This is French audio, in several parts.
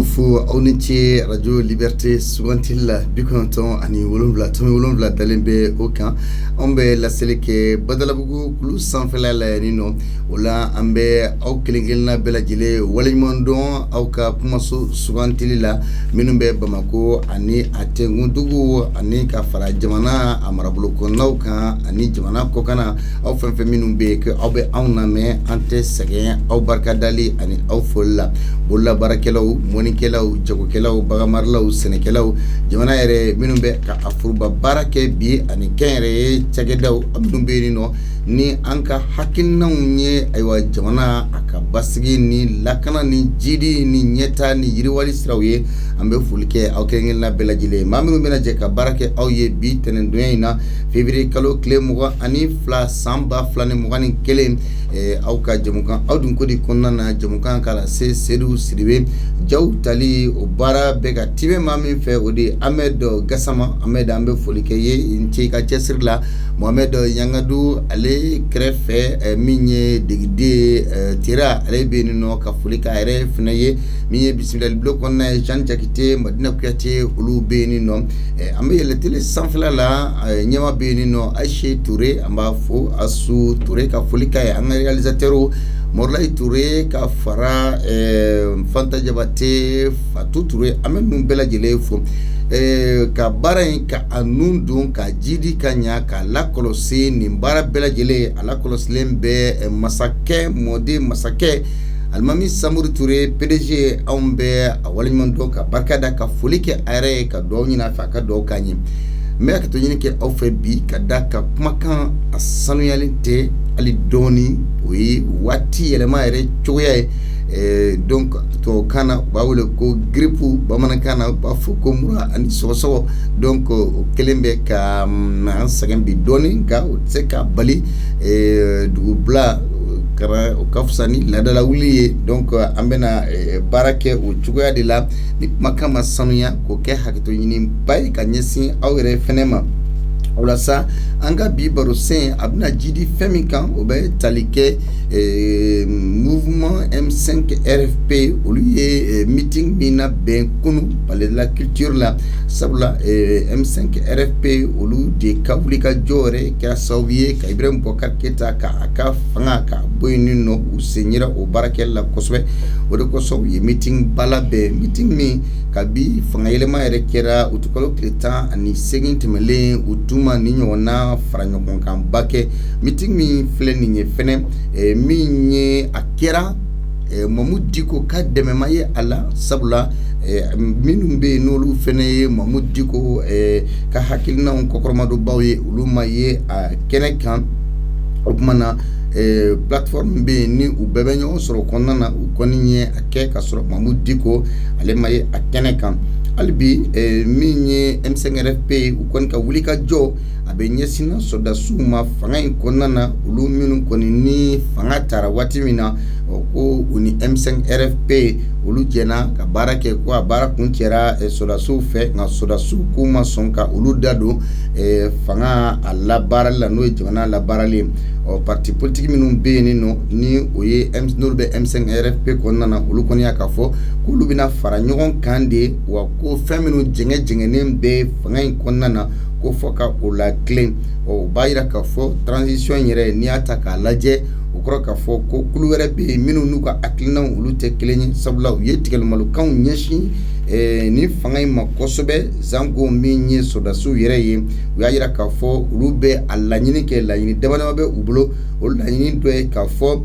fo aw ni ce radio liberté sugantil la bi kɔnɔntɔn ani wolonwula tɔmi wolonwula dalen bɛ o kan anw bɛ laseli kɛ badalabugu kulu sanfɛla la yani nɔ o la an bɛ aw kelen kelenna bɛɛ lajɛlen waleɲuman dɔn aw ka kumaso sugantili la minnu bɛ Bamako ani a tɛnkuntugu ani ka fara jamana a marabolo kɔnɔnaw kan ani jamana kɔkanna aw fɛn fɛn minnu bɛ yen aw bɛ anw lamɛn an tɛ sɛgɛn aw barikadali ani aw foli la bolola baarakɛlaw mɔnikɛlaw jagokɛlaw baganmaralaw sɛnɛkɛlaw jamana yɛrɛ minnu bɛ ka a furuba baara kɛ bi ani kɛnyɛrɛye cakɛdaw minnu bɛ yen nɔ ni an ka hakilinaw ye ayiwa jamana a ka basigi ni lakana ni jidi ni ɲɛta ni yiriwali siraw ye an bɛ foli kɛ aw kelen-kelenna bɛɛ lajɛlen maa minnu bɛna jɛ ka baara kɛ aw ye bi tɛnɛndonya in na février kalo tile 22 san 2021 aw ka jamukan aw dun ko di kɔnɔna na jamukan k'a la se Seydou Sidibe jaw tali o baara bɛ ka tibe maa min fɛ o de Ahmed Gassama Ahmed an bɛ foli kɛ ye n ce ka cɛsiri la Mohamed Yangadu ale kɛrɛfɛ min ye degiden Tera ale bɛ yen nɔ ka foli k'a yɛrɛ fana ye min ye bisimilali bulon kɔnɔna ye Jean Jakite Madina Kuyate olu bɛ yen nɔ an bɛ yɛlɛ tele sanfɛla la ɲɛma bɛ yen nɔ Aïche Touré an b'a fɔ Asu Touré ka foli k'a ye an ka réalisateur Morlayi Touré ka fara Fanta Jabate Fatou Touré an bɛ ninnu bɛɛ lajɛlen fo ka baara in ka a nun don ka jidi ka ɲa ka lakɔlɔsi nin baara bɛɛ lajɛlen a lakɔlɔsilen bɛ masakɛ mɔden masakɛ Alimami Samori Touré PDG anw bɛ a waleɲuman dɔn ka barika da ka foli kɛ a yɛrɛ ye ka dugawu ɲini a fɛ a ka dugawu k'an ye n bɛ ka to ɲini kɛ aw fɛ bi ka da ka kumakan a sanuyalen tɛ hali dɔɔni o ye waati yɛlɛma yɛrɛ cogoya ye donc tubabukan na u b'a wele ko grippe bamanankan na u b'a fɔ ko mura ani sɔgɔsɔgɔ donc o kelen bɛ ka an sɛgɛn bi dɔɔni nka o tɛ se ka bali dugubila o ka fisa ni ladala wuli ye donc an bɛna baara kɛ o cogoya de la ni kumakan ma sanuya k'o kɛ hakɛto ɲiniba ye ka ɲɛsin aw yɛrɛ fɛnɛ ma walasa an ka bi baro sen a bɛna jidi fɛn min kan o bɛ tali kɛ mouvement M5 RFP olu ye meeting min na bɛn kunu palais de la culture la sabula M5 RFP olu de ka wuli ka jɔ yɛrɛ kɛra sababu ye ka Ibrahim Boubacar Keita ka a ka fanga ka bɔ yen nɔ u sen yera o baarakɛli la kosɛbɛ o de kosɔn u ye meeting bala bɛn meeting min kabi fanga yɛlɛma yɛrɛ kɛra utukalo tile 18 tɛmɛlen u tuma ni ɲɔgɔnna fara ɲɔgɔn kan ba kɛ meeting min filɛ nin ye fɛnɛ min ye a kɛra Mamadou Diko ka dɛmɛma ye a la sabula minnu bɛ yen n'olu fɛnɛ ye Mamadou Diko ka hakilinaw kɔkɔrɔmadonbaw ye olu ma ye a kɛnɛ kan o tuma na plateforme bɛ yen ni u bɛɛ bɛ ɲɔgɔn sɔrɔ kɔnɔna na u kɔni ye a kɛ ka sɔrɔ Mamadou Diko ale ma ye a kɛnɛ kan hali bi min ye M5 RFP u kɔni ka wuli ka jɔ a bɛ ɲɛsin sɔrdasiw ma fanga in kɔnɔna na olu minnu kɔni ni fanga taara waati min na ko u ni M5 RFP olu jɛna ka baara kɛ ko a baara kun cɛra sɔrdasiw fɛ nka sɔrdasiw ko ma sɔn ka olu da don fanga a labaarali la n'o ye jamana labaarali parti politique minnu bɛ yen nɔ ni o ye n'olu bɛ M5 RFP kɔnɔna na olu kɔni y'a ka fɔ k'olu bɛna fara ɲɔgɔn kan de wa ko fɛn minnu jɛngɛnen bɛ fanga in kɔnɔna na ko fɔ ka o la tilen o b'a yira k'a fɔ transition yɛrɛ n'i y'a ta k'a lajɛ o kɔrɔ k'a fɔ ko kulu wɛrɛ bɛ yen minnu n'u ka hakilinaw olu tɛ kelen ye sabula u ye tigɛlimalukanw ɲɛsin ni fanga in ma kosɛbɛ Zango min ye sɔrdasiw yɛrɛ ye u y'a yira k'a fɔ olu bɛ a laɲini kɛ laɲini dama bɛ u bolo o laɲini dɔ ye k'a fɔ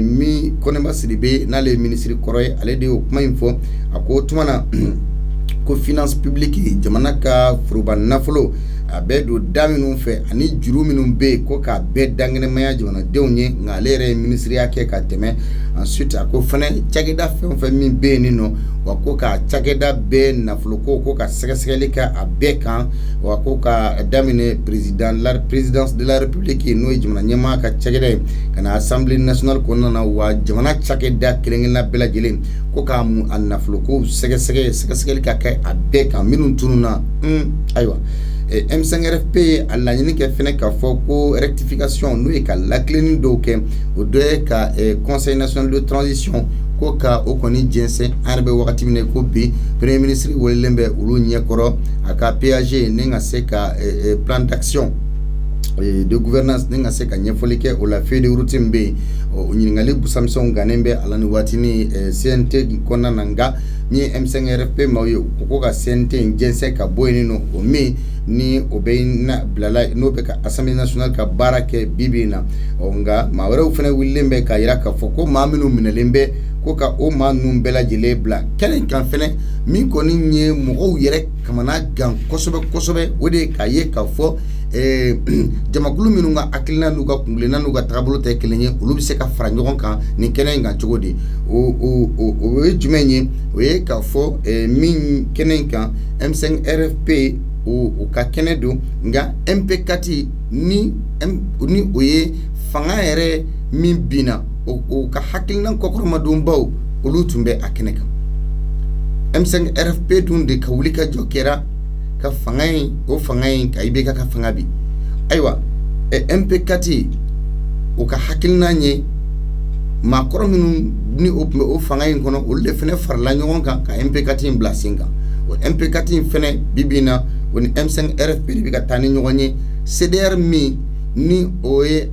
min Kɔnɛba Sidibe n'ale ye minisiri kɔrɔ ye ale de y'o kuma in fɔ a ko tuma na ko finance publique jamana ka foroba nafolo a bɛ don da minnu fɛ ani juru minnu bɛ yen ko k'a bɛɛ dankɛnɛmaya jamanadenw ye nka ale yɛrɛ ye minisiriya kɛ ka tɛmɛ ensuite a ko fana cakɛda fɛn o fɛn min bɛ yen nɔ wa ko ka cakɛda bɛɛ nafoloko ko ka sɛgɛsɛgɛli kɛ a bɛɛ kan wa ko ka daminɛ présidence de la république n'o ye jamana ɲɛmaa ka cakɛda ye ka na assemblée nationale kɔnɔna na wa jamana cakɛda kelen-kelenna bɛɛ lajɛlen ko k'a a nafoloko sɛgɛsɛgɛli ka kɛ a bɛɛ kan minnu tununna ayiwa M5 RFP a laɲini kɛ fɛnɛ k'a fɔ ko rectification n'o ye ka lakilenni dɔw kɛ o dɔ ye ka conseil national de transition ko ka o kɔni jɛnsɛn an yɛrɛ bɛ wagati min na ko bi premier ministre welelen bɛ olu ɲɛkɔrɔ a ka PAG ni ka se ka plan d'action de gouvernance ni ka se ka ɲɛfɔli kɛ o la feuille de route min bɛ yen o ɲininkali busamisɛnw gannen bɛ a la ni waati ni CNT kɔnɔna na nka ni M5 RFP maaw ye u ko ka CNT in jɛnsɛn ka bɔ yen nɔ o min ni o bɛ na bilala n'o bɛ ka Assemblée nationale ka baara kɛ bi in na nka maa wɛrɛw fana wililen bɛ k'a jira k'a fɔ ko maa minnu minɛlen bɛ ko ka o maa ninnu bɛɛ lajɛlen bila kɛnɛ kan fɛnɛ min kɔni ye mɔgɔw yɛrɛ kamana gan kosɛbɛ o de ye k'a ye k'a fɔ jamakulu minnu ka hakilina n'u ka kungilenna n'u ka tagabolo tɛ kelen ye olu bɛ se ka fara ɲɔgɔn kan nin kɛnɛ in kan cogo di o ye jumɛn ye o ye k'a fɔ min kɛnɛ in kan M5 RFP o ka kɛnɛ don nka MP4 ni o ye fanga yɛrɛ min binna o ka hakilina kɔkɔrɔmadonbaw olu tun bɛ a kɛnɛ kan M5 RFP dun de ka wuli ka jɔ kɛra ka fanga in o fanga in ka IBK ka fanga bi ayiwa MP4 o ka hakilina ye maakɔrɔ minnu ni o tun bɛ o fanga in kɔnɔ olu de fana farala ɲɔgɔn kan ka MP4 in bila sen kan o MP4 in fana bi in na o ni M5 RFP de bɛ ka taa ni ɲɔgɔn ye CDR min ni o ye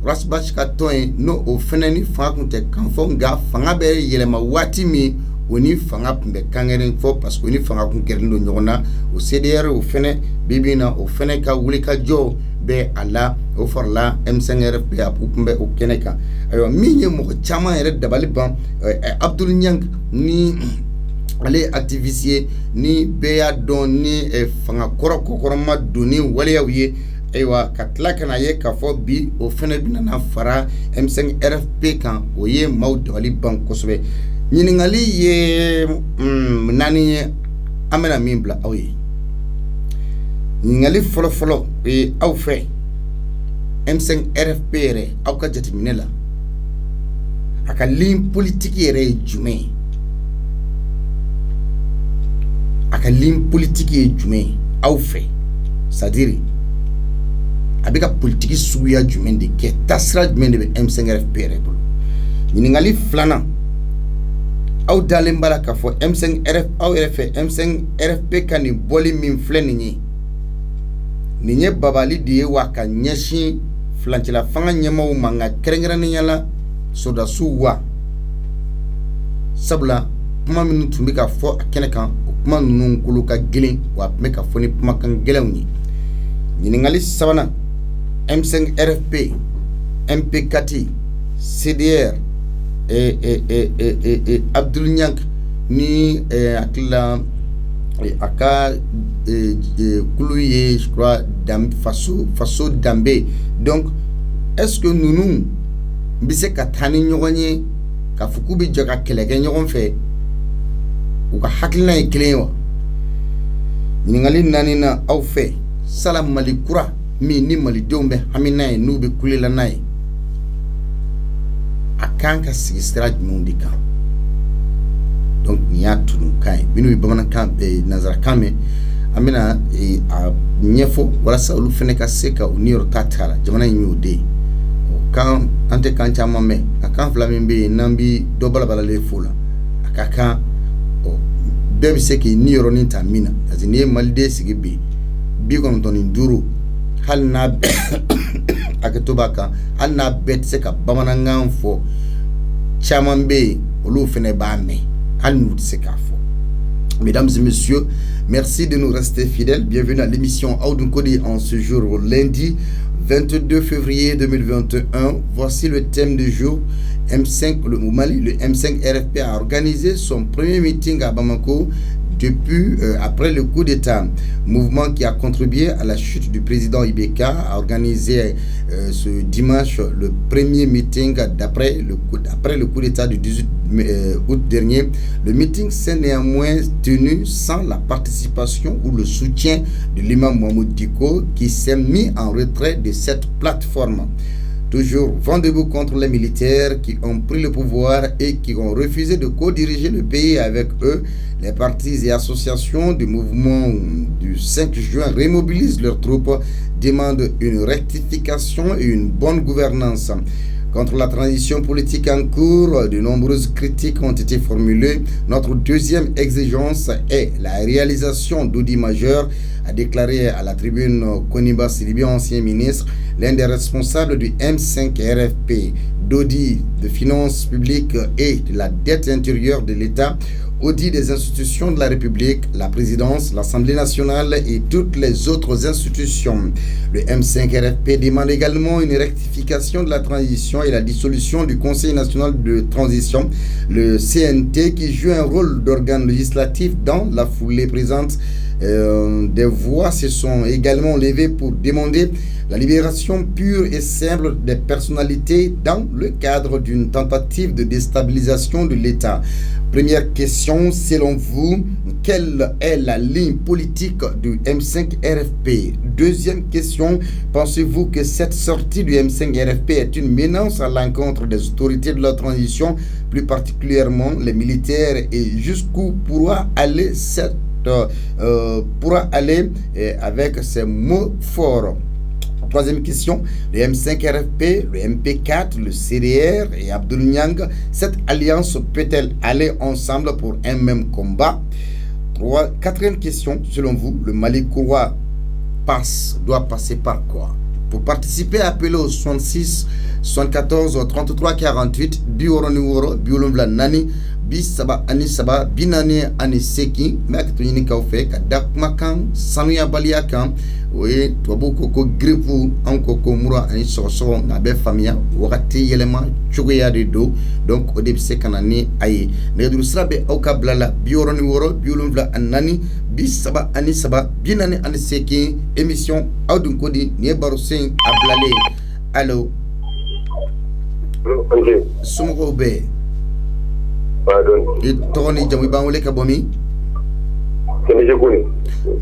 Rasbach ka tɔn ye n'o o fana ni fanga tun tɛ kan fɔ nka fanga bɛ yɛlɛma waati min o ni fanga tun bɛ kangɛrɛ fɔ parce que o ni fanga tun kɛrɛn don ɲɔgɔn na o CDR o fana bi na o fana ka wuli ka jɔ bɛ a la o farala M5 RFP a tun bɛ o kɛnɛ kan ayiwa min ye mɔgɔ caman yɛrɛ dabali ban Abdul Niang ni ale activiste ye ni bɛɛ y'a dɔn ni fanga kɔrɔma donni waleyaw ye ayiwa ka tila ka na ye k'a fɔ bi o fana bɛna fara M5 RFP kan o ye maaw dabali ban kosɛbɛ ɲininkali ye naani ye an bɛna min bila aw ye ɲininkali fɔlɔfɔlɔ o ye aw fɛ M5 RFP yɛrɛ aw ka jateminɛ la a ka ligne politique yɛrɛ ye jumɛn ye a ka ligne politique ye jumɛn ye aw fɛ c'est-à-dire a bɛ ka politique suguya jumɛn de kɛ taasira jumɛn de bɛ M5 RFP yɛrɛ bolo ɲininkali filanan aw dalen b'a la k'a fɔ M5 RFP aw yɛrɛ fɛ M5 RFP ka nin bɔli min filɛ nin ye babali de ye wa ka ɲɛsin filancɛla fanga ɲɛmaaw ma nka kɛrɛnkɛrɛnnenya la sɔrɔdasiw wa sabula kuma minnu tun bɛ ka fɔ a kɛnɛ kan o kuma ninnu kolo ka gɛlɛn wa a tun bɛ ka fɔ ni kumakan gɛlɛnw ye ɲininkali sabanan M5 RFP MP4 CDR Abdul Niang ni akila aka kulu ye je crois faso dambe donc est-ce que nous bɛ se ka taa ni ɲɔgɔn ye ka fɔ k'u bɛ jɛ ka kɛlɛ kɛ ɲɔgɔn fɛ u ka hakilina ye kelen ye wa ɲininkali naani na aw fɛ sala Mali kura min ni malidenw bɛ hami n'a ye n'u bɛ kulela n'a ye a kan ka sigi sira jumɛnw de kan donc nin y'a tununkan ye minnu ye bamanankan nanzarakan mɛn an bɛna a ɲɛfɔ walasa olu fana ka se ka u niyɔrɔ ta la jamana in y'o de ye kan an tɛ kan caman mɛn a kan fila min bɛ yen n'an bi dɔ balabalalen fo la a ka kan bɛɛ bɛ se k'i niyɔrɔnin ta min na parce que n'i ye maliden sigi bi 95 hali n'a hakɛto b'a kan hali n'a bɛɛ tɛ se ka bamanankan fɔ caman bɛ yen olu fana b'a mɛn hali n'u tɛ se k'a fɔ. Mesdames et messieurs, merci de nous rester fidèles. Bienvenue à l'émission Aoudou Kodi en ce jour lundi 22 février 2021. Voici le thème du jour. Au Mali, le M5 RFP a organisé son premier meeting à Bamako depuis après le coup d'État, mouvement qui a contribué à la chute du président IBK, a organisé ce dimanche le premier meeting après le coup d'État du 18 août dernier. Le meeting s'est néanmoins tenu sans la participation ou le soutien de l'imam Mohamed Diko, qui s'est mis en retrait de cette plateforme. Toujours vent debout contre les militaires qui ont pris le pouvoir et qui ont refusé de co-diriger le pays avec eux. Les partis et associations du mouvement du 5 juin remobilisent leurs troupes, demandent une rectification et une bonne gouvernance. Contre la transition politique en cours, de nombreuses critiques ont été formulées. Notre deuxième exigence est la réalisation d'audits majeurs, a déclaré à la tribune Koniba Silibi, ancien ministre, l'un des responsables du M5 RFP, d'audit de finances publiques et de la dette intérieure de l'État, audit des institutions de la République, la présidence, l'Assemblée nationale et toutes les autres institutions. Le M5 RFP demande également une rectification de la transition et la dissolution du Conseil national de transition, le CNT, qui joue un rôle d'organe législatif dans la foulée présente. Des voix se sont également levées pour demander la libération pure et simple des personnalités dans le cadre d'une tentative de déstabilisation de l'État. Première question, selon vous, quelle est la ligne politique du M5 RFP? Deuxième question, pensez-vous que cette sortie du M5 RFP est une menace à l'encontre des autorités de la transition, plus particulièrement les militaires, et jusqu'où pourra aller avec ces mots forts? Troisième question, le M5 RFP, le MP4, le CDR et Abdoul Niang, cette alliance peut-elle aller ensemble pour un même combat? Quatrième question, selon vous, le Mali courroie doit passer par quoi? Pour participer, appelez au 66 74 33 48 bioro numéro biolumvla nani bisaba ani saba binani ani seki mek to yini kaw fe ka dakmakan sanuya baliya kan oye to boko ko gripu anko ko mura ani so na be famia wakati yelema chugoya de do donc o debise kanani ayi ne duru srabe au ka blala bioro numéro biolumvla nani bisaba ani saba binani ani seki émission awdun kodi ne baro sen ablale allo Soumoko Be. Pardon. Et Tony Djamouibangole Kabomi. C'est M. Kone.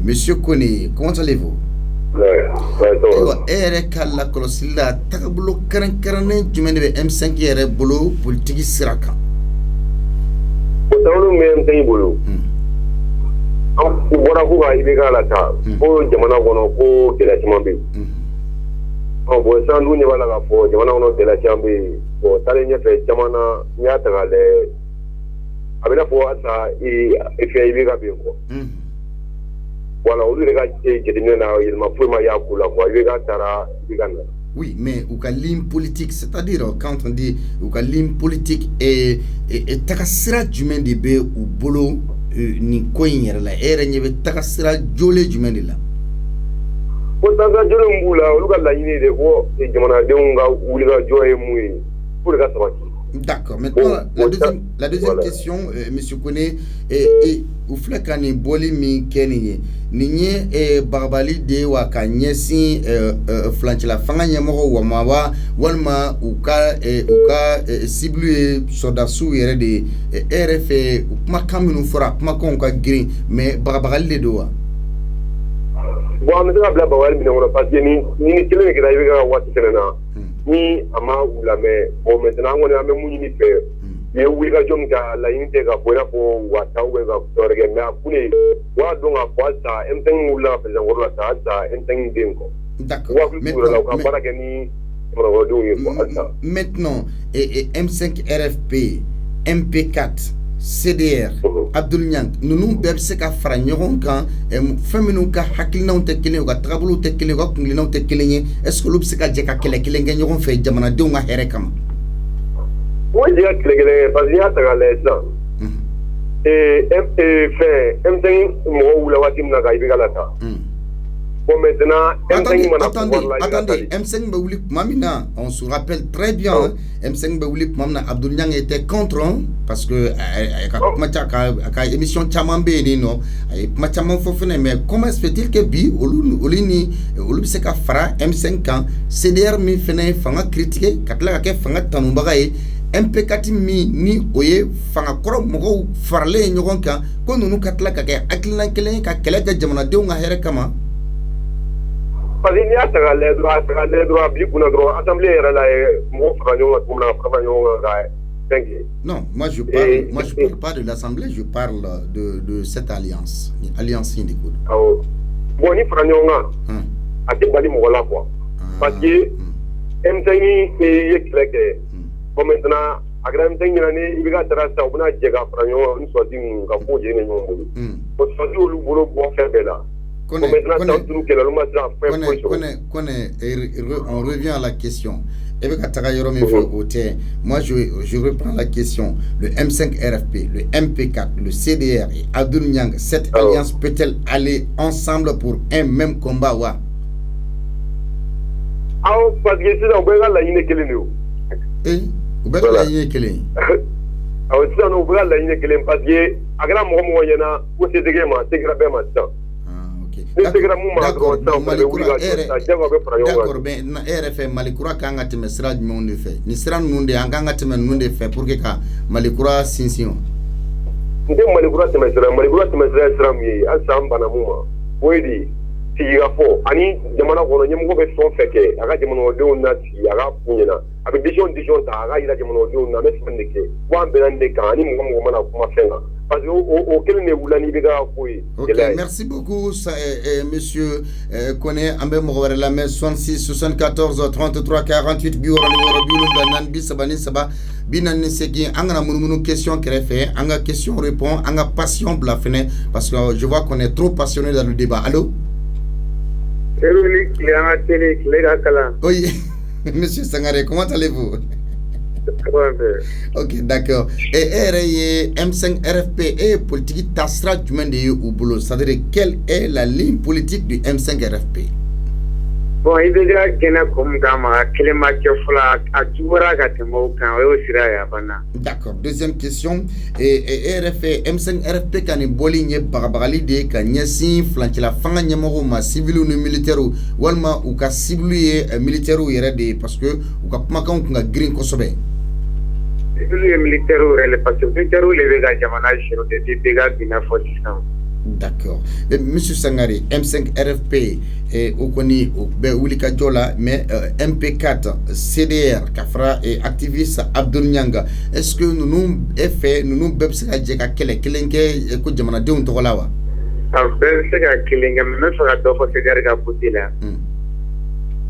Monsieur Kone, comment allez-vous? Kala Kolosila, Takabulo Karankarane, du M5 Yere Bolo, politique Siraka. Otawulu M5 Bolo. Bora kuba ibeka la ta. Ko jamana kono ko kela chimambe. Bon ça nous ne va la fo jamana kono kela chimambe. Bon tale nyefe jamana nyata gale. Abena fo asa ife ibeka bingo. Voilà, au lieu de il m'a fait ma yakula quoi. Ibeka tara ibekana. Oui, mais ou ligne politique, c'est-à-dire quand on dit ou ligne politique et takasira jumen de be ou bolo ni koyer la ere nyebe takasira jole jumen de la. Ko taka jole mbula oluka la yini de ko e jamana de nga uliga joye mui pour ka sabati. D'accord. Maintenant, la deuxième voilà. Question, Monsieur Kone, et ou flakani boli mi kenye ninye barbali de wakanyesi flanchila fanga nyamoro wa mawa walma uka cible sodasu yere de RF kuma kaminu fora kuma konka green mais barbali de doa. Bon, mais ça bla bawal mi ngona parce que ni kile ngira yiga wati kenena. Ni ama ulame bon maintenant on a même ni fait ye wiga jonga la inte ga boya ko wata we ga torge me akune wa donga kwasa emteng ula pesa ngorla ta emteng dengo. D'accord. Maintenant et M5 RFP MP4 CDR Abdoul Niang nous bebse ka fra ñogon kan feminu ka hakilnaw te kelen ka trabulu te kelen ka kunglinaw te kelen est-ce que lu bse ka je ka kele kelen ga ñogon fe jamana de nga here kam wo je ka kele kelen parce que ya ta le ça fait M5 mo wula watim na ga ibiga la ta bon maintenant attendez M5 Baouli Mamina on se rappelle très bien M5 Baouli Mamna Abdoul Niang était contre parce que ka émission chamambe ni no ma chamam fofene mais comment se fait-il que bi olini se ka fara M5 kan CDR mi fene fanga critiquer katla ka fanga tanumbaga e MP4 mi ni oye fanga koro mogo farle nyogon kan ko nunu katla ka akilna kelen ka kele ga jamana de nga here kama. Parce qu'il y a les droits, assemblée non, moi je parle pas de l'assemblée, je parle de cette alliance Indécoute. Bon, il faut a bali quoi. Parce que M5 est claqué. Bon, maintenant, à grand M5, il y a des traces, on a des gafragons, une sortie, on a posé une bombe. On se fait au boulot pour faire là. On revient à la question. Moi, je reprends la question. Le M5 RFP, le MP4, le CDR et Abdoul Niang, cette alliance peut-elle aller ensemble pour un même combat? Parce que c'est un peu la ligne que l'on parce que d'accord, Malikura kanga teme sira jumɛnw de fɛ ni sira ninnu de an kan ka tɛmɛ ninnu de fɛ pour que ka Malikura sinsin. N tɛ Malikura tɛmɛ sira ye sira min ye hali san bana mun ma o ye de sigikafɔ ani jamana kɔnɔ ɲɛmɔgɔ bɛ fɛn o fɛn kɛ a ka jamanadenw nasigi a ka f'u ɲɛna a bɛ décision ta a ka yira jamanadenw na an bɛ fɛn de kɛ wa an bɛnna nin de kan ani mɔgɔ mana kuma fɛn kan. Ok, merci beaucoup, monsieur Koné Ambe Mogowarela, 66 74 33 48 biwara numéro biwulu nan bi sabani saba binan segi angana munumunu question créé anga question répond anga passion bla fene parce que je vois qu'on est trop passionné dans le débat. Allô? Oui, monsieur Sangaré, comment allez-vous? Ok, d'accord. Et M5 RFP et politique Tasra du au boulot. C'est-à-dire, quelle est la ligne politique du M5 RFP? Bon, il est déjà comme Gama, d'accord. Deuxième question. Et RFP, M5 RFP, quand il boline, barabalide, quand il y a si, flanqué la fin, il y a ma civil ou militaire ou walma ou ka civil militaire ou yérade parce que ou ka makan ou ka green kosobe. Militaire ou parce que militaire ou les végas jamana chez des végas bina fortisant. D'accord. Monsieur Sangare, M5 RFP et Okoni Oulika Djola, mais MP4, CDR, Kafra et activiste Abdoul Niang. Est-ce que nous fait nous bebsika djeka kelenke ko jamana de untolawa? Bebsika kelenga men so do ko CDR ga putila.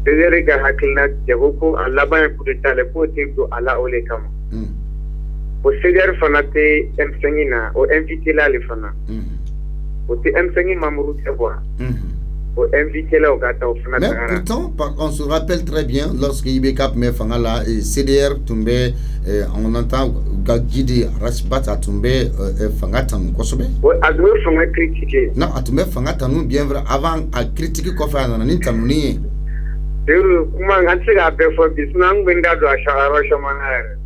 CDR ga hakilna jagoko Allah ba putala ko tinto ala ole kam. O CDR fanate M5 na o invité la le fana. Mais pourtant, on se rappelle très bien lorsque IBK met Fangala et CDR tombé, on entend Gagidi Rasbat a tombé Fangatan Kosobe. Non, a tombé Fangatan bien vrai avant à critiquer Kofa dans l'Intamuni.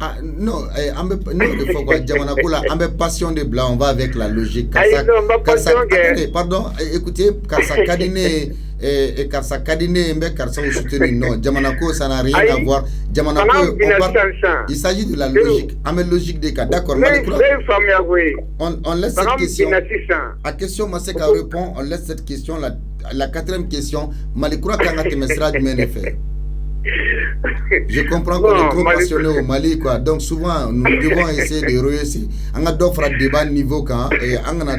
Ah non, amb passion de blanc, on va avec la logique. Pardon, écoutez, Karsa Kadine et Karsa Kadine, mais Karsa ou soutenu, non, Djamanako, ça n'a rien à voir. Djamanako, il s'agit de la logique, à mes logiques des cas. D'accord, on laisse cette question. À question, Maseka répond, on laisse cette question, la quatrième question, Malikura Kangati Mesra du Ménéfé. Je comprends qu'on est trop passionné au Mali, quoi. Donc souvent, nous devons essayer de réussir. On a d'autres débats niveau quand et on a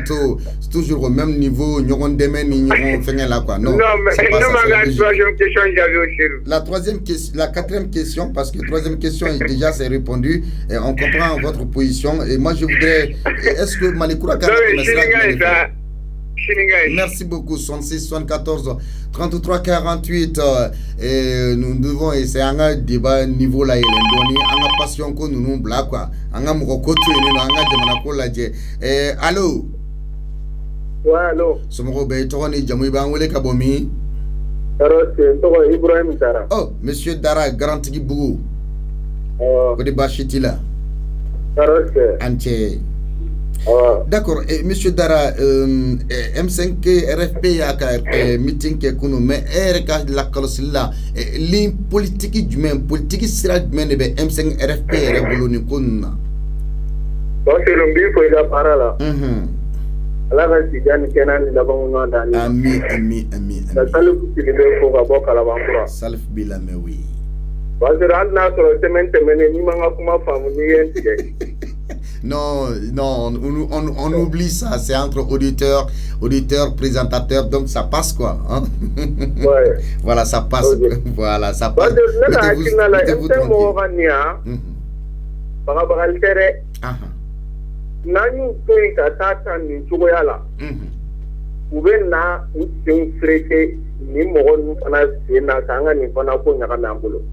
toujours au même niveau. Nous avons des mêmes, nous avons fait là, quoi. Non, c'est pas ça. La troisième question, la quatrième question, parce que la troisième question déjà c'est répondu. Et on comprend votre position. Et moi je voudrais, est-ce que Malikura Kangati Mesra merci beaucoup, 66 74 33 48 et nous devons essayer un débat niveau là il est donné en passion que nous nous bla quoi en amokoto et nous en jamana ko la je allô wa allô somo be to ni jamu ba ngole ka bomi to Ibrahim Dara oh monsieur Dara grand tigi bugu ko de bashiti là ante. D'accord, monsieur Dara, M5 RFP a meeting qui est connu, mais la colosilla, ligne politique du même, politique sera du même, M5 RFP est révolu connu. Donc c'est le but pour la parole. Allah va s'y gagner Kenan d'abord on a ami. La salle qui est pour avoir Kalabambra. Salf Bilame oui. Parce que là sur le semaine ni manga kuma famille. Non, on oublie ça. C'est entre auditeurs, présentateurs, donc ça passe quoi. Hein? Ouais. Voilà, ça passe. Okay. Voilà, ça passe. Mettez-vous tranquille. Nanyu toinka tata ni chugoyala. Ube na usiun frete ni mogon fana sena kanga ni fana ko nyaka nambulo.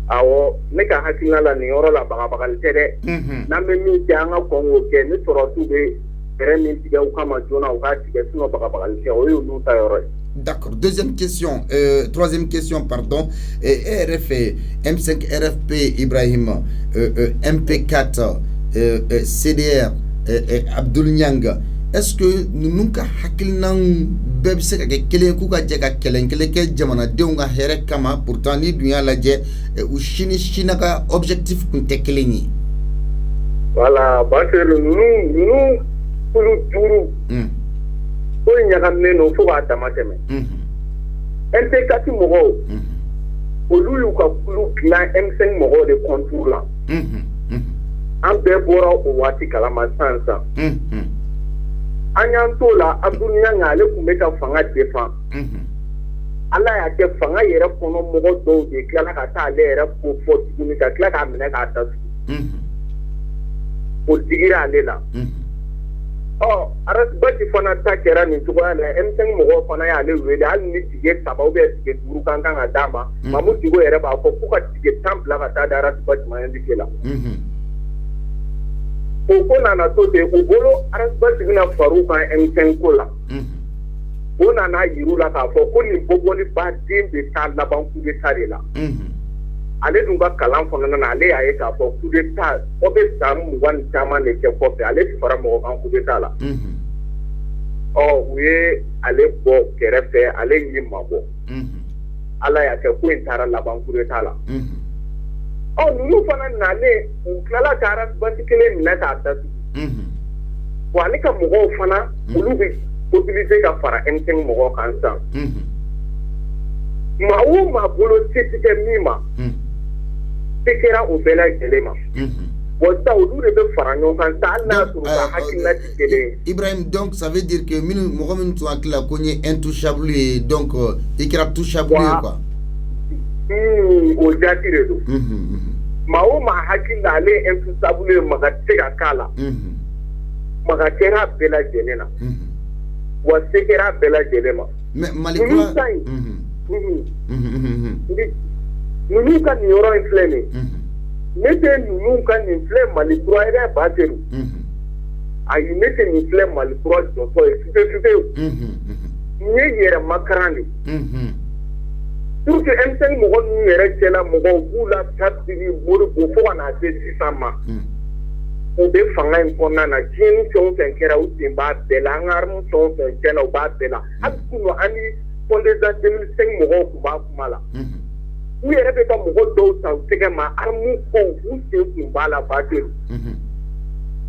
Awo neka hakina la ni oro la bagabagal tere. Na memi janga kongo ke ni sorotu be ere mi tiga ukama jona ukati ke sino bagabagal tere oyo luta yoro. D'accord. Troisième question, pardon. RF, M5 RFP Ibrahim, MP4, CDR, Abdoul Niang. Est-ce que nous n'avons hakilnan bebse ka kelen ku ka je ka kelen kelen ke jamana de nga here kama pourtant ni dunya la je ou china ka objectif kun te kelen ni. Voilà, parce que nous kulu duru. Ko nyagame no fo ba tamateme. MP4 mogo. Olu yu ka kulu plan M5 mogo de contour là. An be bora o wati kala masansa. Anyanto la Abdoul Niang ale kumbe ka fanga defan. Ala ya ke fanga yere kono mogo do de kala ka ta ale yere ko fo tuguni ka kala ka mena ka ta. Pour digira ale la. Oh, aras bati fana ta kera ni tuwa na M5 mogo fana ya le wele al ni tige sababu be tige duru kan kan adama mamu digo yere ba ko ku ka tige temple ka ta daras bati ma yandi kela. Ko na to te ko bolo aras bati na faru kan M5 ko la. Ko na yiru la ka fo ko ni boboli ba din be ta la ban ku be tare la. Ale dun ka kalan fana na ale ya ka fɔ coup d'état o be san mugan caman de kɛ kɔfɛ ale ti fara mɔgɔ kan coup d'état la. U ye ale bɔ kɛrɛfɛ ale y'i mabɔ. Ala y'a kɛ ko in taara laban coup d'état la. Ninnu fana nalen u tilala ka arasibasi kelen minɛ k'a datugu. Wa ale ka mɔgɔw fana olu bɛ mobiliser ka fara M5 mɔgɔw kan sisan. Maa o maa bolo se ti kɛ min ma. Kera o bɛɛ lajɛlen ma. Bon ça olu de bɛ fara ɲɔgɔn kan sa hali n'a sɔrɔ ka hakilina ti kelen. Ibrahim, donc ça veut dire que mɔgɔ minnu tun hakili la ko n ye intouchable ye donc i kɛra touchable ye quoi. O jaati de don. Maa o maa hakili la ale ye intouchable ye maga tɛ se ka k'a la. Maga kɛra bɛɛ lajɛlen na. Wa se kɛra bɛɛ lajɛlen ma. Mais Malikura. Ninnu ka nin yɔrɔ in filɛ nin ne tɛ ninnu ka nin filɛ Malikura yɛrɛ Baseru ayi ne tɛ nin filɛ Malikura jɔtɔ ye fiyewu nin ye yɛrɛmakaran de pour que M5 mɔgɔ ninnu yɛrɛ cɛla mɔgɔw b'u la tabiri Moribo fo ka n'a se sisan ma u bɛ fanga in kɔnɔna na diɲɛ fɛn o fɛn kɛra u sen b'a bɛɛ la an ka arme fɛn o fɛn cɛla u b'a bɛɛ la hali kunun an ni Fondeza 2005 mɔgɔw tun b'a kuma la. U yɛrɛ bɛ ka mɔgɔ dɔw ta u tɛgɛ ma armu kɔw u sen tun b'a la Baseru.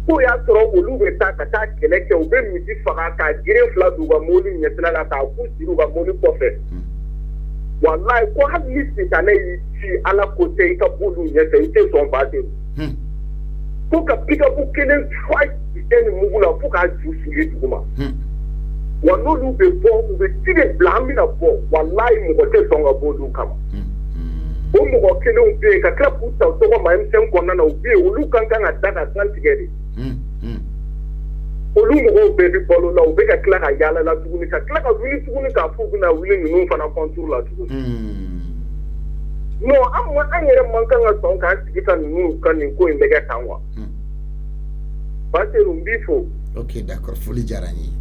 K'o y'a sɔrɔ olu bɛ taa ka taa kɛlɛ kɛ u bɛ misi faga ka gere fila d'u ka mobili ɲɛsira la k'a k'u siri u ka mobili kɔfɛ. Walayi ko hali ni sitanɛ y'i ci Ala ko tɛ i ka b'olu ɲɛfɛ i tɛ sɔn Baseru. Ko ka pick-up kelen fa kisɛ ni mugu la fo k'a ju fili duguma. Wa n'olu bɛ bɔ u bɛ tigɛ bila an bɛna bɔ walayi mɔgɔ tɛ sɔn ka bɔ olu kama. O mɔgɔ kelenw bɛ yen ka tila k'u ta tɔgɔ ma M5 kɔnɔna na u bɛ yen olu kan ka da ka san tigɛ de. Olu mɔgɔw bɛɛ bɛ balo la u bɛ ka tila ka yaala la tuguni ka tila ka wuli tuguni k'a fɔ u bɛna wuli ninnu fana contour la tuguni. Non an yɛrɛ man kan ka sɔn k'an sigi ka ninnu ka nin ko in bɛ kɛ tan wa. Baseru n b'i fo. Ok, d'accord, foli diyara n ye.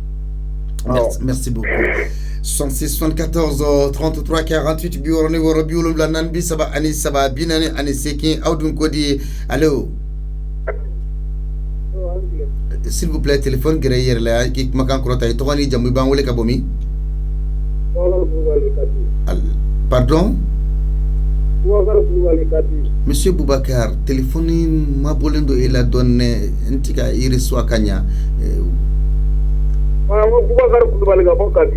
Merci beaucoup. 66 74 33 48 biwɔrɔ ni wɔɔrɔ 77 ani 3 40 ani 8 aw dun ko di allo. S'il vous plaît téléphone gɛrɛ i yɛrɛ la k'i kumakan kɔrɔta i tɔgɔ ni jamu i b'an wele ka bɔ min. Pardon. Monsieur Boubacar, téléphone ma bɔlen don e la dɔɔni n tɛ ka i reçoit ka ɲa.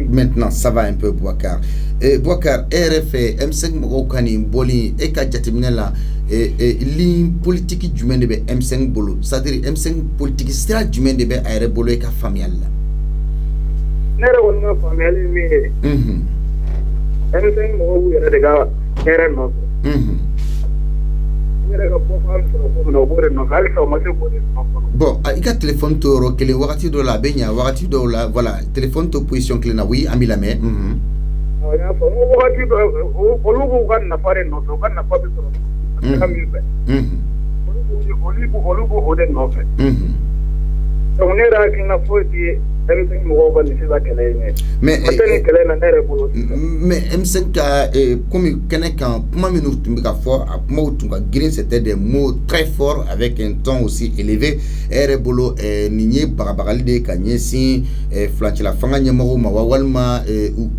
Maintenant, ça va un peu, Boubacar. Boubacar, RF, M5 mɔgɔw ka nin bɔli e ka jateminɛ la ligne politique jumɛn de bɛ M5 bolo, c'est-à-dire M5 politique sira jumɛn de bɛ a yɛrɛ bolo e ka faamuyali la. Ne yɛrɛ kɔni ka faamuyali min ye M5 mɔgɔw b'u yɛrɛ de ka hɛrɛ nɔfɛ. U yɛrɛ ka bɔfan sɔrɔ ko min na u b'o de nɔfɛ halisa u ma se k'o de nɔfɛ. Bon i ka téléphone to yɔrɔ kelen wagati dɔw la a bɛ ɲɛ wagati dɔw la voilà téléphone to position kelen na oui an b'i lamɛn. Awɔ n y'a fɔ n ko wagati dɔ olu b'u ka nafa de nɔfɛ u ka nafa bɛ sɔrɔ sira min fɛ. Olu b'o de nɔfɛ. Donc ne yɛrɛ hakilina foyi tɛ M5 mɔgɔw ka nin sisan kɛlɛ in ɲɛ. Mais kɛlɛ na ne yɛrɛ bolo sisan. Mais M5 ka comme kɛnɛ kan kuma minnu tun bɛ ka fɔ a kumaw tun ka girin c'était des mots très forts avec un ton aussi élevé e yɛrɛ bolo nin ye bagabagali de ye ka ɲɛsin furancɛla fanga ɲɛmɔgɔw ma wa walima u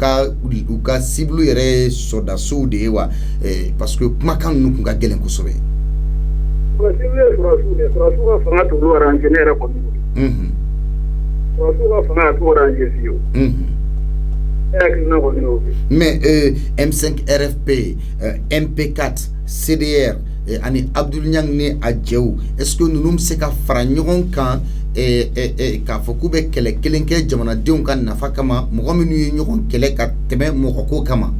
ka cible yɛrɛ sɔrdasiw de ye wa parce que kumakan ninnu tun ka gɛlɛn kosɛbɛ. Cible ye sɔrɔdasiw de ye sɔrɔdasiw ka fanga t'olu arrangé ne yɛrɛ kɔni bolo. Mais M5 RFP, MP4, CDR, ani Abdoul Niang ni Adjew, est-ce que nous se ka fara ɲɔgɔn kan k'a fɔ k'u bɛ kɛlɛ kelen kɛ jamanadenw ka nafa kama mɔgɔ minnu ye ɲɔgɔn kɛlɛ ka tɛmɛ mɔgɔko kama?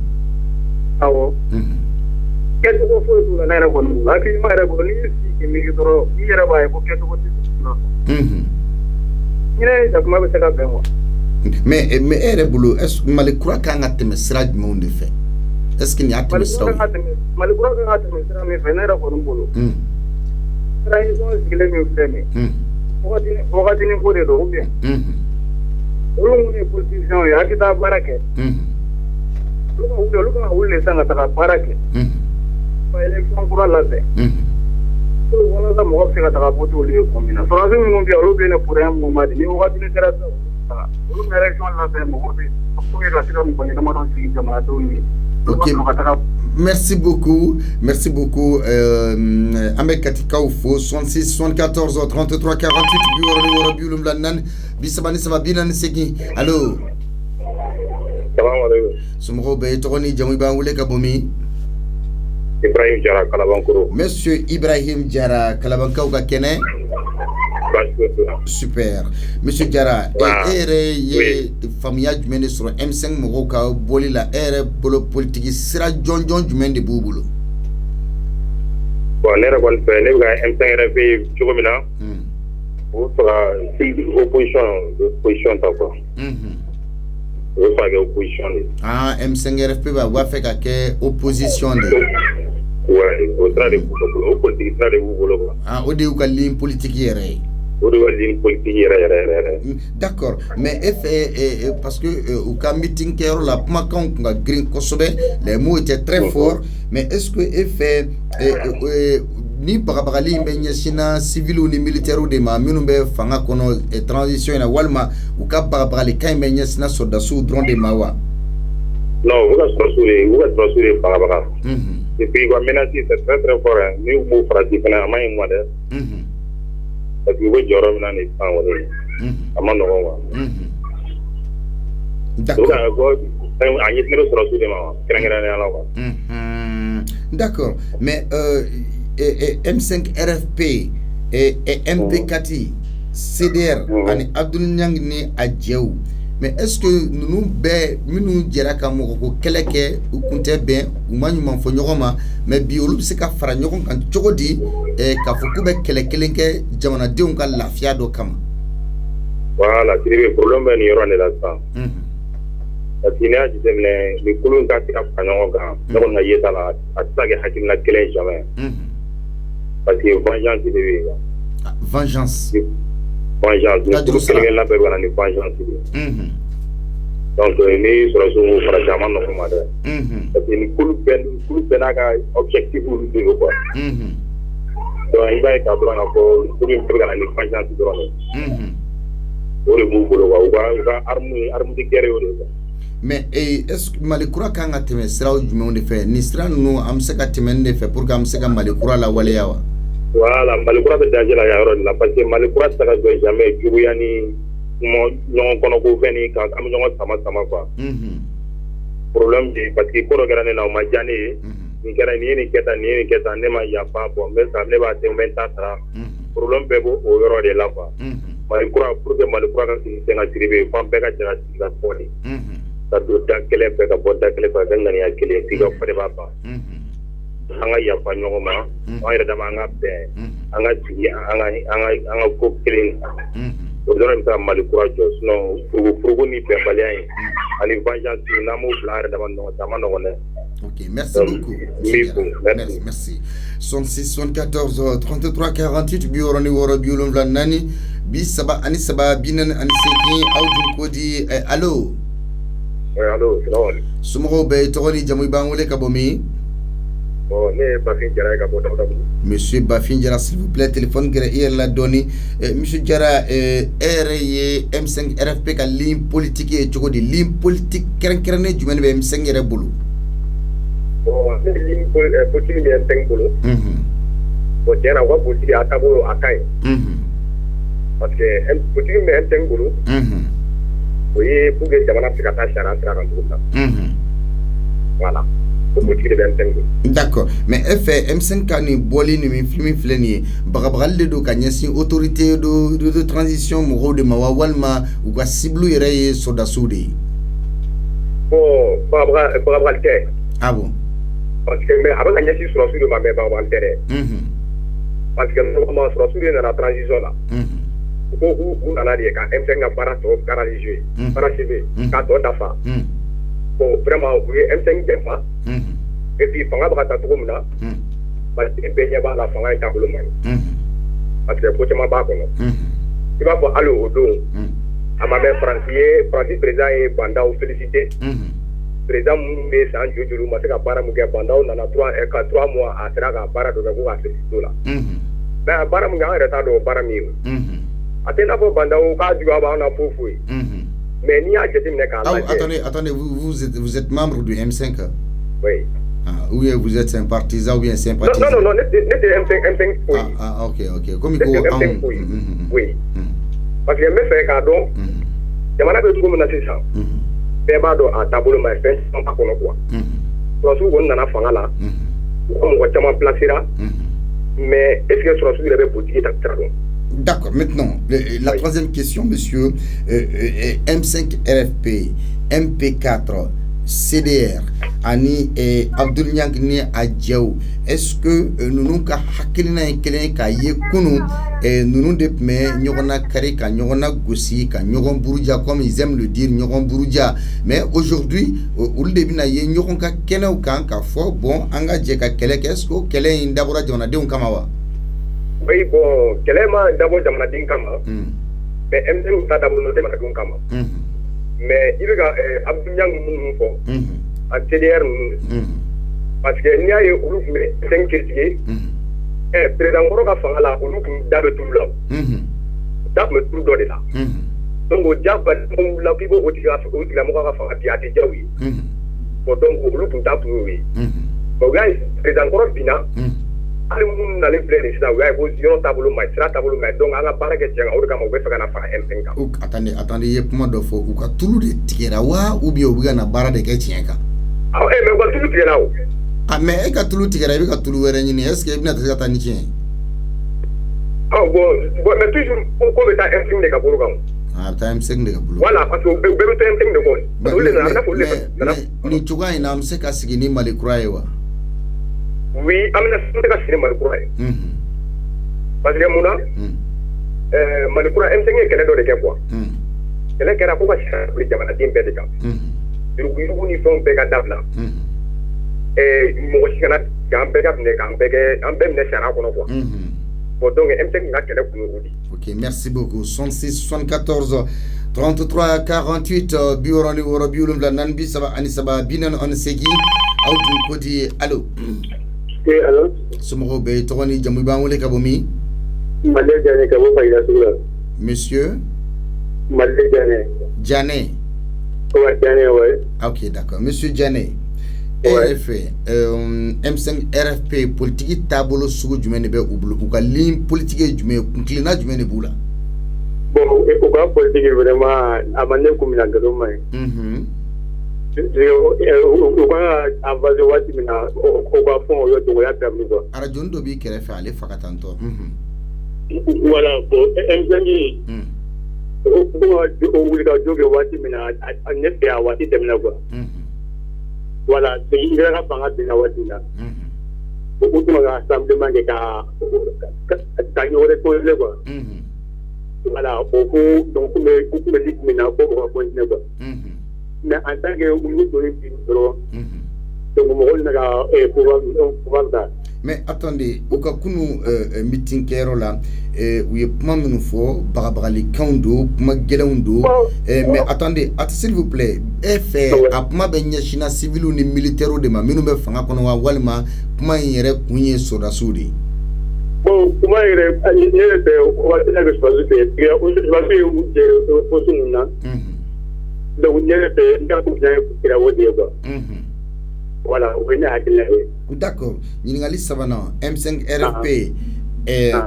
Awɔ. Kɛcogo foyi t'u la ne yɛrɛ kɔni bolo hakilima yɛrɛ bolo n'i y'i sigi k'i miiri dɔrɔn i yɛrɛ b'a ye ko kɛcogo tɛ mais e yɛrɛ bolo est-ce que Mali kura kan ka tɛmɛ sira jumɛnw de fɛ est-ce que nin y'a tɛmɛ siraw Mali kura kan ka tɛmɛ sira min fɛ ne yɛrɛ kɔni bolo transition sigilen min filɛ nin wagatinin ko de don ou bien olu minnu ye politiciens ye hakili t'a baara kɛ olu kan ka wuli de sisan ka taga baara kɛ ka élection kura labɛn walasa mɔgɔ bɛ se ka taga voter olu ye kun min na sɔrɔdasi minnu bɛ yen olu bɛ ne pour un moment de ni wagatinin kɛra sisan olu bɛ élection labɛn mɔgɔw bɛ pour que ka se ka mɔgɔ ɲɛnamadɔ sigi jamanadenw ye. Ok, merci beaucoup an bɛ katikaw fo 66 74 33 48 64 74 48 allo somɔgɔw bɛ tɔgɔ ni jamu i b'an wele ka bɔ min? Ibrahim Jara Kalabankoro. Monsieur Ibrahim Jara Kalabankaw ka kɛnɛ. Super. Monsieur Jara, e yɛrɛ ye faamuya jumɛn de sɔrɔ M5 mɔgɔw ka bɔli la e yɛrɛ bolo politique sira jɔnjɔn jumɛn de b'u bolo? Bon ne yɛrɛ kɔni fɛ ne bɛ ka M5 yɛrɛ fɛ cogo min na o bɛ fɛ ka opposition ta quoi. O bɛ fɛ ka kɛ opposition de. Ah M5 RFP b'a fɛ ka kɛ opposition de. Ouais, o sira de b'u bolo o politique sira de b'u bolo quoi. Ah o de y'u ka ligne politique yɛrɛ ye. O de y'u ka ligne politique yɛrɛ. D'accord, mais e fɛ parce que u ka meeting kɛyɔrɔ la kumakanw tun ka girin kosɛbɛ les mots étaient très forts mais est-ce que e fɛ ni bagabagali in bɛ ɲɛsinna civils ni militaires de ma minnu bɛ fanga kɔnɔ transition in na walima u ka bagabagali kan in bɛ ɲɛsinna soldats dɔrɔn de ma wa? Non, u ka soldats de bagabaga. Et puis quoi menace c'est très très fort hein. Ni u m'o farati fana a ma ɲi ma dɛ. Parce que u bɛ jɔyɔrɔ min na nin san kɔni a ma nɔgɔn quoi. D'accord. A ɲɛsinnen bɛ soldats de ma kɛrɛnkɛrɛnnenya la quoi. D'accord, mais M5 RFP et MP4 CDR ani Abdoul Niang ni Adjew mais est-ce que nous bɛɛ minnu jɛra ka mɔgɔko kɛlɛ kɛ u kun tɛ bɛn u ma ɲuman fɔ ɲɔgɔn ma mais bi olu bɛ se ka fara ɲɔgɔn kan cogo di k'a fɔ k'u bɛ kɛlɛ kelen kɛ jamanadenw ka lafiya dɔ kama? Voilà, c'est problème bɛ nin yɔrɔ de la sisan. Parce que n'i y'a jateminɛ nin kulu in ka se ka fara ɲɔgɔn kan ne kɔni ka yeta la a tɛ se ka kɛ hakilina kelen ye jamais. Parce que vengeance de bɛ yen quoi. Vengeance. Vengeance. Ni kulu kelen-kelenna bɛɛ bɛ na ni vengeance de ye. Donc ni sɔrɔdasiw m'o fara a ma nɔgɔn ma dɛ. Parce que nin kulu bɛɛ n'a ka objectif de don quoi. Donc i b'a ye k'a dɔrɔn k'a fɔ kulu in bɛɛ bɛ ka na ni vengeance dɔrɔn de. O de b'u bolo quoi. U ka arme de guerre y'o de quoi. Mais est-ce que Mali kura kan ka tɛmɛ siraw jumɛnw de fɛ nin sira ninnu an bɛ se ka tɛmɛ nin de fɛ pour que an bɛ se ka Mali kura lawaleya wa? Voilà, Mali kura bɛ danger la yan yɔrɔ de la parce que Mali kura tɛ se ka jɔ jamais juguya ni ɲɔgɔn kɔnɔko fɛn ni kan an bɛ ɲɔgɔn sama quoi. Problème de parce que ko dɔ kɛra ne na o ma diya ne ye ni kɛra ni ni kɛta ne ma yafa bon mais ça ne va te men ta sara problème bɛ bɔ o yɔrɔ de la quoi Malikura pour que Malikura ka sigi sen ka siribe fan bɛɛ ka jara sigi ka fɔ de ka don da kelen fɛ ka bɔ da kelen fɛ ka ŋaniya kelen sigi ka fɔ de b'a ban an ka yafa ɲɔgɔn ma an yɛrɛ dama an ka bɛn an ka sigi an ka ko kelen o dɔrɔn bɛ taa Malikura jɔ sinon furugu ni bɛnbaliya in ani vengeance n'an m'o bila an yɛrɛ dama ɲɔgɔn cɛ a ma nɔgɔn dɛ. Ok, merci beaucoup. Merci. 66 74 33 48 bioroni woro biolon nani bi saba ani saba binan ani seki awdun kodi allo. Allo, salam. Sumo be togoni jamu bangole kabomi. Bon, ne Bafin Jara ka bo Daouda. Monsieur Bafin Jara, s'il vous plaît, téléphone gré hier la donné. Monsieur Jara, RE M5 RFP ka ligne politique et chogodi ligne politique keren du mene M5 re bulu. Bon, ligne politique ni M5 bulu. Bon, jara wa politique atabo akai. Parce que politique ni M5 bulu. Oui, pour que jamana se ka ta chara tra kan tout ça. Voilà. D'accord, mais M5 kani boli ni mi filmi fleni bagabagal de do kanyasi autorité de transition mo de mawalma ou ka siblu yere soda soudi. Bon, bagabagal te. Ah bon. Parce que mais avant kanyasi sur soudi ma mais bagabagal te. Parce que normalement sur soudi na la transition là. Ko ku na la ka M5 na para to garage para civil ka to dafa. Bon, vraiment, oui, M5 Dempa. Et puis, Fanga Brata Toumna, parce que Benya va la Fanga et Tabouman. Parce que Pochama Bakono. Il va voir Allo Odo. À ma mère Francis Président et Banda ou félicité. Président Moumé, San Joujou, Masaka Baramouga Banda, on en a 3 mois à Traga Bara de Gagou à félicité là. Mais Baramouga est retard au Baramir. Athéna Banda ou Kajuaba, on a Foufoué. Mais n'y a attendez, vous êtes membre du M5? Oui. Ou vous êtes un partisan ou bien sympathisant? Non, n'était M5. Oui. Ok. Comme il faut. Oui. Parce que je fais cadeau. Je m'en ai tout comme ça. Pébado à tableau ma fait sans pas qu'on quoi. Lorsque on en a fait là, on va tellement placer là. Mais est-ce que sur le avait boutique d'acteur? D'accord. Maintenant, la troisième question, monsieur. M5 RFP, MP4, CDR, Ani et Abdul Nyangni Adjaou. Est-ce que nous nous hakilina ekelen ka yekunu nous nous depme nyogona kare ka nyogona gosi ka nyogon buruja comme ils aiment le dire nyogon buruja. Mais aujourd'hui, au début na ye nyogon ka kenau kan ka fo bon anga je ka kele est-ce que kele indabura jona de on kamawa? Oui, bon, quel est ma d'abord dans ma dinkama? Mais M5 ta d'abord noté ma dinkama. Mais il va Abdou Yang Mounfo, à TDR, parce que n'y a eu au mais 5 critiqués. Et président Moroka Fangala, au look d'Abe Toula. D'Abe tout donné là. Donc, au diable, la people au Tigaf, au Tilamoka Fangati à Tijawi. Donc, au look d'Abe Toulawi. Au gars, président Korobina. Ali mun na le play sida wa ko yon tableau ma sira tableau ma donc anga baraka jenga o kama o be faka na fa M5 ka attendez ye kuma do fo u ka tulu de tigera wa ou bien o buga na bara de ke tienka ah mais ko tulu tigera o ah mais e ka tulu tigera be ka tulu were ni est-ce que ibna ta ni tien ah bon mais toujours ko be ta M5 de ka bolo kam ah ta M5 de ka bolo voilà parce que be ta M5 de ko o le na na ko le ni chuga ina amse ka sigini Malikura ewa. Oui, amina soteka sine Malikura. Parce que muna Malikura M5 kele do de ke quoi. Kele kera ko ba sha pour jamana dimbe de kam. Yurugu ni fon be ka dabla. Mo shi kana gambe ka ne gambe ke ambe ne shara ko no quoi. Bon donc M5 na kele ku udi. OK, merci beaucoup. 66 74 33 48 biorani woro biulum la nanbi saba ani saba binan on segi awtu kodi allo. Allô? Sumo be togoni jamu bangole kabomi. Malé Diané kabo fayda sura. Monsieur Malé Diané. Diané. Ouais, Diané ouais. OK, d'accord. Monsieur Diané. RFP M5 RFP politique tabolo sugu jumene be ublu ou ka ligne politique jumene inclina jumene bula. Bon, et pourquoi politique vraiment amane kumina gadoma. u ka avancé waati min na o ka fɔ o ye dɔgɔya daminɛ quoi. arajo dɔ b'i kɛrɛfɛ ale faga tantɔ. voilà bon M5 o wuli ka jɔ kɛ waati min na ne fɛ a waati tɛmɛna quoi. voilà i yɛrɛ ka fanga binna waati min na. u tun bɛ ka rassemblement kɛ ka ɲɔgɔn reconnaître quoi. voilà o ko donc u tun bɛ ligue min na ko o ka continuer quoi. mais en tant que olu donnait bi dɔrɔn donc mɔgɔw na ka pouvoir ta. mais attendez u ka kunu meeting kɛyɔrɔ la u ye kuma minnu fɔ bagabagalikanw don kuma gɛlɛnw don mais attendez s'il vous plaît e fɛ a kuma bɛ ɲɛsinna civils ni militaires de ma minnu bɛ fanga kɔnɔ wa walima kuma in yɛrɛ kun ye sɔrɔdasiw de ye. bon kuma yɛrɛ ne yɛrɛ fɛ waati na bɛ sɔrɔdasi fɛ sɔrɔdasi ye u jɛ poste ninnu na. donc ne yɛrɛ fɛ n ka kun ye kira o de ye quoi. voilà o bɛ ne hakilina ye. d'accord ɲininkali sabanan M5 RFP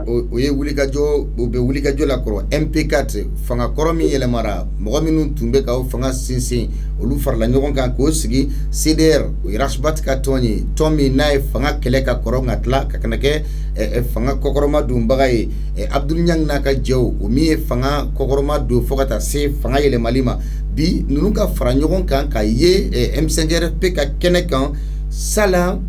o ye wulikajɔ o bɛ wulikajɔ la kɔrɔ MP4 fanga kɔrɔ min yɛlɛmara mɔgɔ minnu tun bɛ ka o fanga sinsin olu farala ɲɔgɔn kan k'o sigi CDR o ye Rasbat ka tɔn ye tɔn min n'a ye fanga kɛlɛ ka kɔrɔ nka tila ka kana kɛ fanga kɔkɔrɔma donbaga ye Abdul Niang n'a ka jɛw o min ye fanga kɔkɔrɔma don fo ka taa se fanga yɛlɛmali ma bi ninnu ka fara ɲɔgɔn kan ka ye M5 RFP ka kɛnɛ kan sala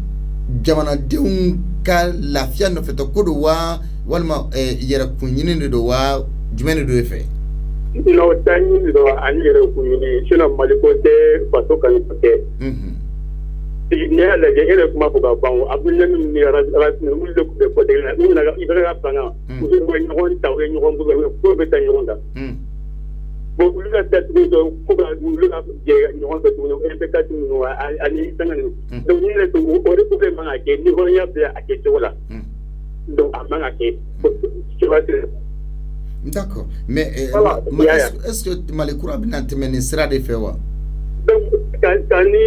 jamanadenw ka lafiya nɔfɛtɔ ko don wa walima yɛrɛ kun ɲini de don wa jumɛn de don e fɛ. non ta ɲini don ani yɛrɛ kun ɲini sinon Mali ko tɛ faso kan tɛ. ne y'a lajɛ e yɛrɛ kuma fɔ ka ban o Abdulaye ni Rasmus olu de tun bɛ côté la n'u nana i bɛ ka fanga u bɛ ɲɔgɔn ta u bɛ ɲɔgɔn bugɔ ko bɛ taa ɲɔgɔn ta. bon olu ka taa tuguni dɔrɔn ko ka olu ka jɛ ɲɔgɔn fɛ tuguni MP4 ninnu ani fɛngɛ ninnu donc ne yɛrɛ tun o de tun bɛ man ka kɛ ni hɔrɔnya bɛ a kɛ cogo la donc a man ka kɛ d'accord mais est-ce que Mali kura bɛna tɛmɛ nin sira de fɛ wa. donc ka ni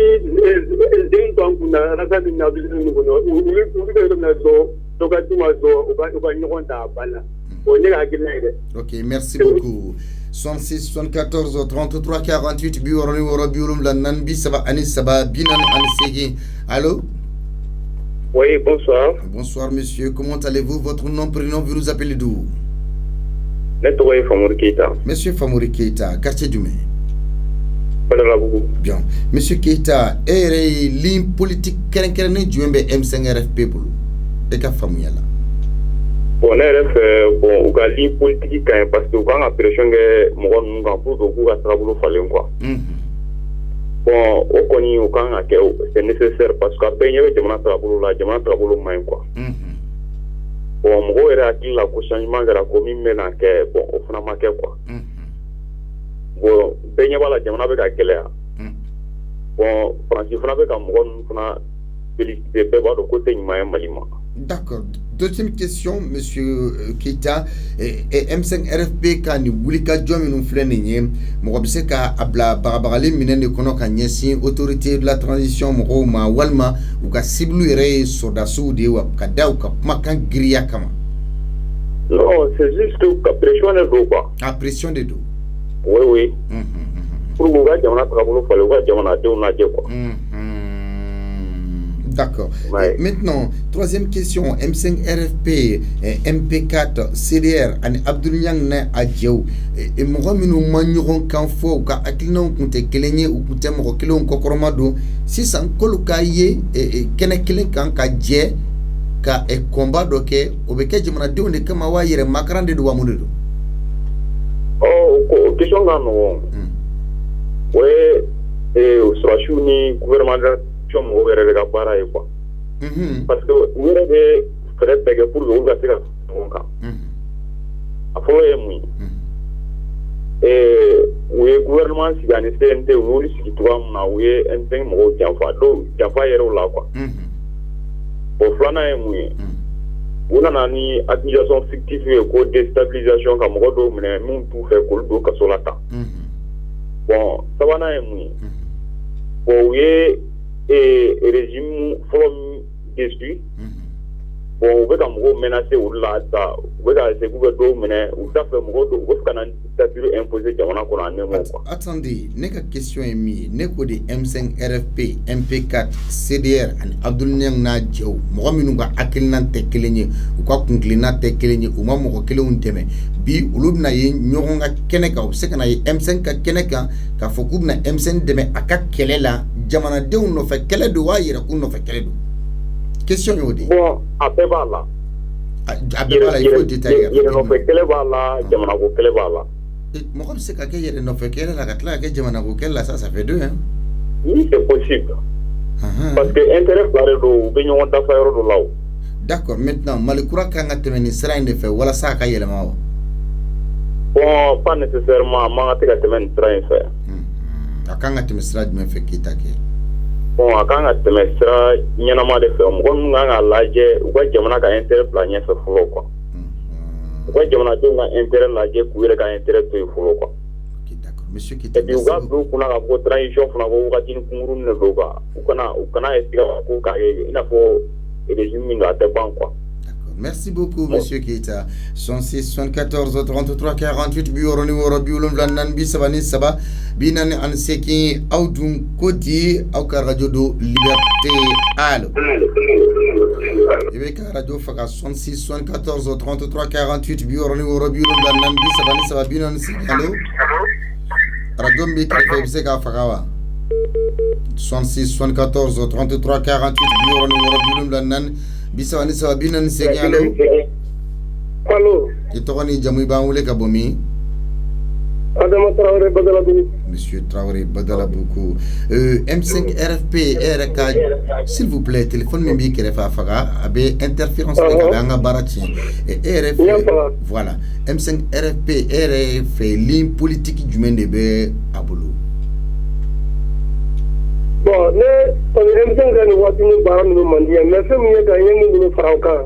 den to an kun na rasa min na bilen ninnu kɔnɔ olu bɛ yɔrɔ min na dɔrɔn dɔ ka d'u ma dɔrɔn u ka ɲɔgɔn ta a banna o ne ka hakilina ye dɛ. ok merci beaucoup. 66 74 33 48 bi wɔɔrɔ ni wɔɔrɔ bi wolonwula naani bi saba ani saba bi naani ani seegin allô. oui bonsoir. bonsoir monsieur comment allez-vous votre nom prénom vous nous appelez d'où. ne tɔgɔ ye Famori Keita. monsieur Famori Keita quartier jumɛn. Badalabugu. bien monsieur Keita e yɛrɛ ye ligne politique kɛrɛnkɛrɛnnen jumɛn bɛ M5 RFP bolo e ka faamuya la. bon ne yɛrɛ fɛ bon u ka ligne politique ka ɲi parce que u kan ka pression kɛ mɔgɔ ninnu kan pour que k'u ka taabolo falen quoi. bon o kɔni u kan ka kɛ c'est nécessaire parce que a bɛɛ ɲɛ bɛ jamana taabolo la jamana taabolo man ɲi quoi. bon mɔgɔw yɛrɛ hakili la ko changement kɛra ko min bɛ na kɛ bon o fana ma kɛ quoi. bon bɛɛ ɲɛ b'a la jamana bɛ ka gɛlɛya. bon Faransi fana bɛ ka mɔgɔ ninnu fana féliciter bɛɛ b'a dɔn ko tɛ ɲuman ye Mali ma. D'accord. Deuxième question, monsieur Keita. M5 RFP ka ni wulika jɔ minnu filɛ nin ye mɔgɔ bɛ se ka a bila bagabagali minɛn de kɔnɔ ka ɲɛsin autorité de la transition mɔgɔw ma walima u ka cible yɛrɛ ye sɔrɔdasiw de ye wa ka da u ka kumakan giriya kama. non c'est juste que pression de do quoi. a pression de do. oui oui. pour que u ka jamana taabolo falen u ka jamanadenw lajɛ quoi. D'accord. Ouais. Maintenant, troisième question, M5 RFP, MP4, CDR, ani Abdul Niang na adjew. Mɔgɔ minnu ma ɲɔgɔn kan fɔ u ka hakilinaw kun tɛ kelen ye u kun tɛ mɔgɔ kelenw kɔkɔrɔma don sisan k'olu k'a ye kɛnɛ kelen kan ka jɛ ka combat dɔ kɛ o bɛ kɛ jamanadenw de kama wa yɛrɛ makaran de don wa mun de don. o question ka nɔgɔn. o ye sɔrɔdasiw ni gouvernement mɔgɔw yɛrɛ de ka baara ye quoi. parce que u yɛrɛ bɛ fɛɛrɛ bɛɛ kɛ pour que olu ka se ka ɲɔgɔn kan. a fɔlɔ ye mun ye u ye gouvernement sigi ani CNT u y'olu sigi cogoya min na u ye M5 mɔgɔw janfa dɔw janfa yɛrɛw la quoi. o filanan ye mun ye u nana ni accusation fictive ye ko déstabilisation ka mɔgɔ dɔw minɛ minnu t'u fɛ k'olu don kaso la tan. bon sabanan ye mun ye bon u ye régime fɔlɔ min détruit bon u bɛ ka mɔgɔw menacer olu la sa Attendez, n'est question est mise, n'est que des M5 RFP, MP4, CDR, et Abdoulniang Nadjo, Mohaminouga Akelnan Tekelenye, ou quoi Kunklina Tekelenye, ou Mamoko Kelun Teme, Bi, Ulubna Nyoronga Keneka, ou Sekana M5 Keneka, Kafokubna M5 Deme Aka Kelela, Jamana de un fait Kele de Wire, un fait Kele. Question Yodi. Bon, à Pebala. Il faut détailler. Il ne fait Kele Bala, Jamana Kele Bala. Moi, c'est qu'il y a une offre qu'elle a la que Jamana Kele, ça fait deux, hein. Oui, c'est possible. Parce que l'intérêt de l'Union d'affaires de là. D'accord, maintenant, Malikoura Kangatemeni sera un effet, voilà ça qu'a y bon, pas nécessairement, Mangatemen sera un fait. A Kangatem sera du même fait qui t'aque. Bon, a Kangatem sera Yanama de Ferme, on a lagé, ou quoi Jamana a intérêt planier ce flot, quoi. Quoi Jamana a intérêt lagé, courir à intérêt de flot, quoi. Monsieur qui et puis uga do kuna ka ko transition funa ko uga tin kumurun ne doga ukana estika ko ka ina fo régime no ate ban quoi. Merci beaucoup, monsieur Keita. 106 74 33 48 bureau numéro biulum lan bi sabani saba binan an seki audun kodi au ka radio do liberté allo. Ibeka radio faka 106 74 33 48 bureau numéro biulum lan bi sabani saba binan seki allo. Radio Mbi Kefebse Kafakawa 66 74 33 48 bureau numéro bilum lan bisawani sawabinan segi allo allo itogoni jamu ba wule kabomi Adama Traoré Badala Boukou. Monsieur Traoré Badala Boukou. M5 RFP RK, s'il vous plaît, téléphone Mbi Kerefa Faga, avec interférence avec Anga Barati. Et RFP, voilà. M5 RFP RF, ligne politique du Mendebe à Boulou. Bon, le M5 Gani Watini Baran nous mandia, mais fait mieux gagner nous franca.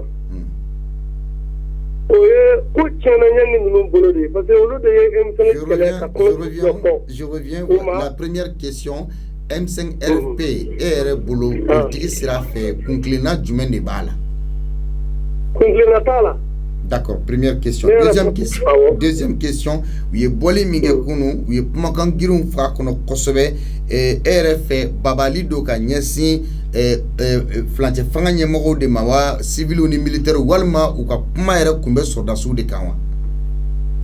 Je reviens. La première question. M5 RFP et Boulot politique sera fait. Conclina du Mendebala. D'accord, première question. Deuxième question. Oui, Boli Mingekunu, oui, Pumakan Girum Frakono Kosobe, et RF Babali Doka Nyesi, Flanche Fanganye Moro de Mawa, civil ou militaire Walma ou Kapmaere Kumbe Sodasu de Kawa.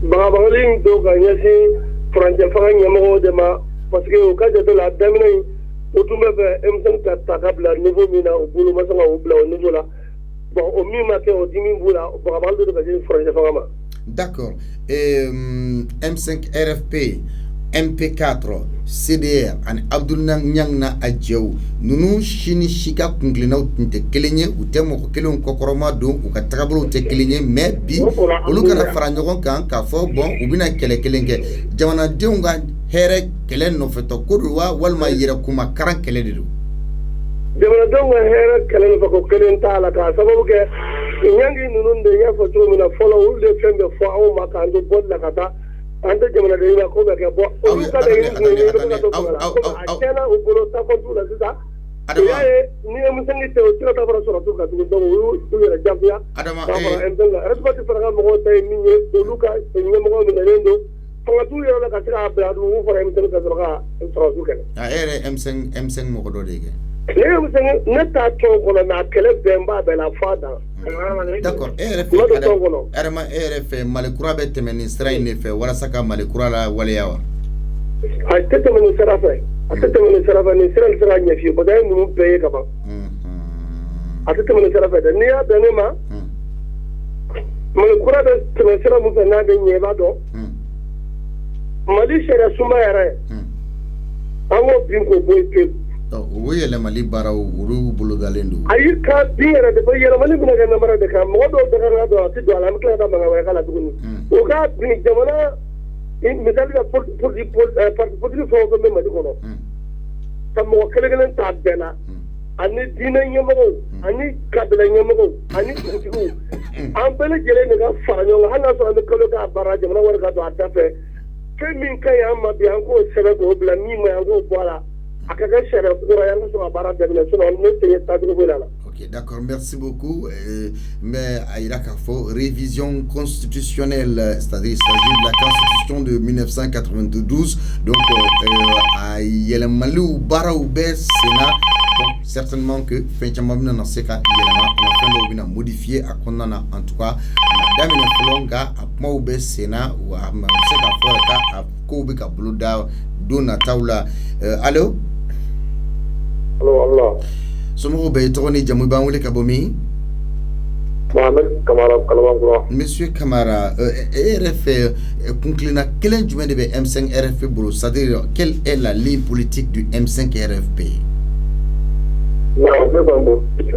Babali Doka Nyesi, Flanche Fanganye Moro de Ma, parce que au cas de la Damine, au tout même M5 Takabla, niveau Mina, au boulot Masanga, au blanc, au niveau là. D'accord. M5 RFP, MP4, CDR, and Abdoulna Nyangna Adjou. Nous chini shika kunglina te kelenye ou temo kelon kokoroma do ou katrablo te kelenye mais bi oluka na faranyogon kan ka fo bon ou bina kelenge jamana deunga here kelen no feto kodwa walma yira kuma karan keledido. Jamana donga hera kelen fa ko kelen tala ka sababu ke nyangi nunun de ya foto mina follow ul de fembe fo aw makando bolla kata ande jamana de ya ko be ke bo o ka de ni akena u bolo ta ko tula sita adama ni am sangi te o tira ta bara soro to ka tu do u yera jafia adama endenga respect fara mo tay ni e luka ni mo mina rendo fanga tu yera ka tira ba du u fara mi tan ka zora soro su ken M5 mo ko do dege. D'accord. RF Malikoura bete ministre ne fait wala saka Malikoura la waleyawa. Atete ministre fa. Atete ministre fa ni sera sera nyafi boday nu paye kaba. Atete ministre fa ni ya benema. Malikoura de ministre mu fa na de nyeba do. Mali shera suma yare. Ango binko boyke. Oui, elle m'a libéré au boulot d'Alendo. Aïe, quand bien, elle devait y avoir une caméra de caméra, de la méthode de la Duni. Au cas où il demanda une méthode pour le fond de Médicono. Comme au Kélégan Tabella, Annie Dina Yamoro, Annie Kabela Yamoro, Annie Kutu, Ampele Jelena Fano, Hana on the Koloka Barrage, and I got to attack. Femi Kayama Bianco, Senago, Blamima, and go Bola. Ok, d'accord, merci beaucoup. Mais Aïra Kafo, révision constitutionnelle, c'est-à-dire il s'agit de la constitution de 1992. Donc, à Yelemalou, Baraoube, Sénat. Donc, certainement que Fenchamabina n'a pas on a modifié à Konana, en tout cas, Madame Flonga, à Maoube, Sénat, ou à Mamseka Foreka, à Kobeka Bluda, Dona Taula. Allô? Allô. Somoro Baytoni Jamouba Wule Kabomi. Mohamed Kamara Kalawangura. Monsieur Kamara, RF conclina quel est le de M5 RFP Boulot, c'est-à-dire quelle est la ligne politique du M5 RFP? Non, je ne sais pas. Je ne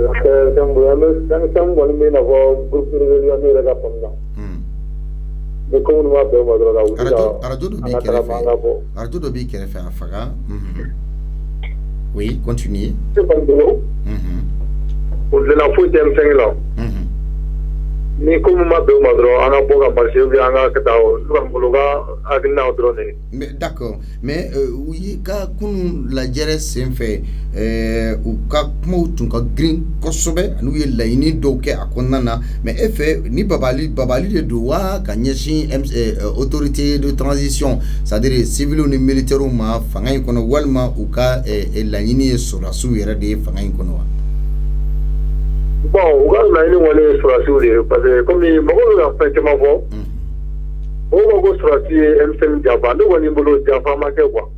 sais pas. Oui, continuez. Pour la faute M5 là. Ni comme ma be madro ana boga marché bi ana kata mais d'accord, mais oui ka kunu la jere sen fait ou ka mo tun ka green kosobe anu ye la ini doke akonnana mais effet ni babali de doa ka nyeshi autorité de transition, c'est-à-dire civil ou militaire ma fanga ikono walma ou ka la ini sur la sou yere de fanga ikono. Bon, on va aller voir les sources parce que comme les Mogol ont fait tellement bon, on va go sources M5 Java, nous on y bolo Java marqué quoi.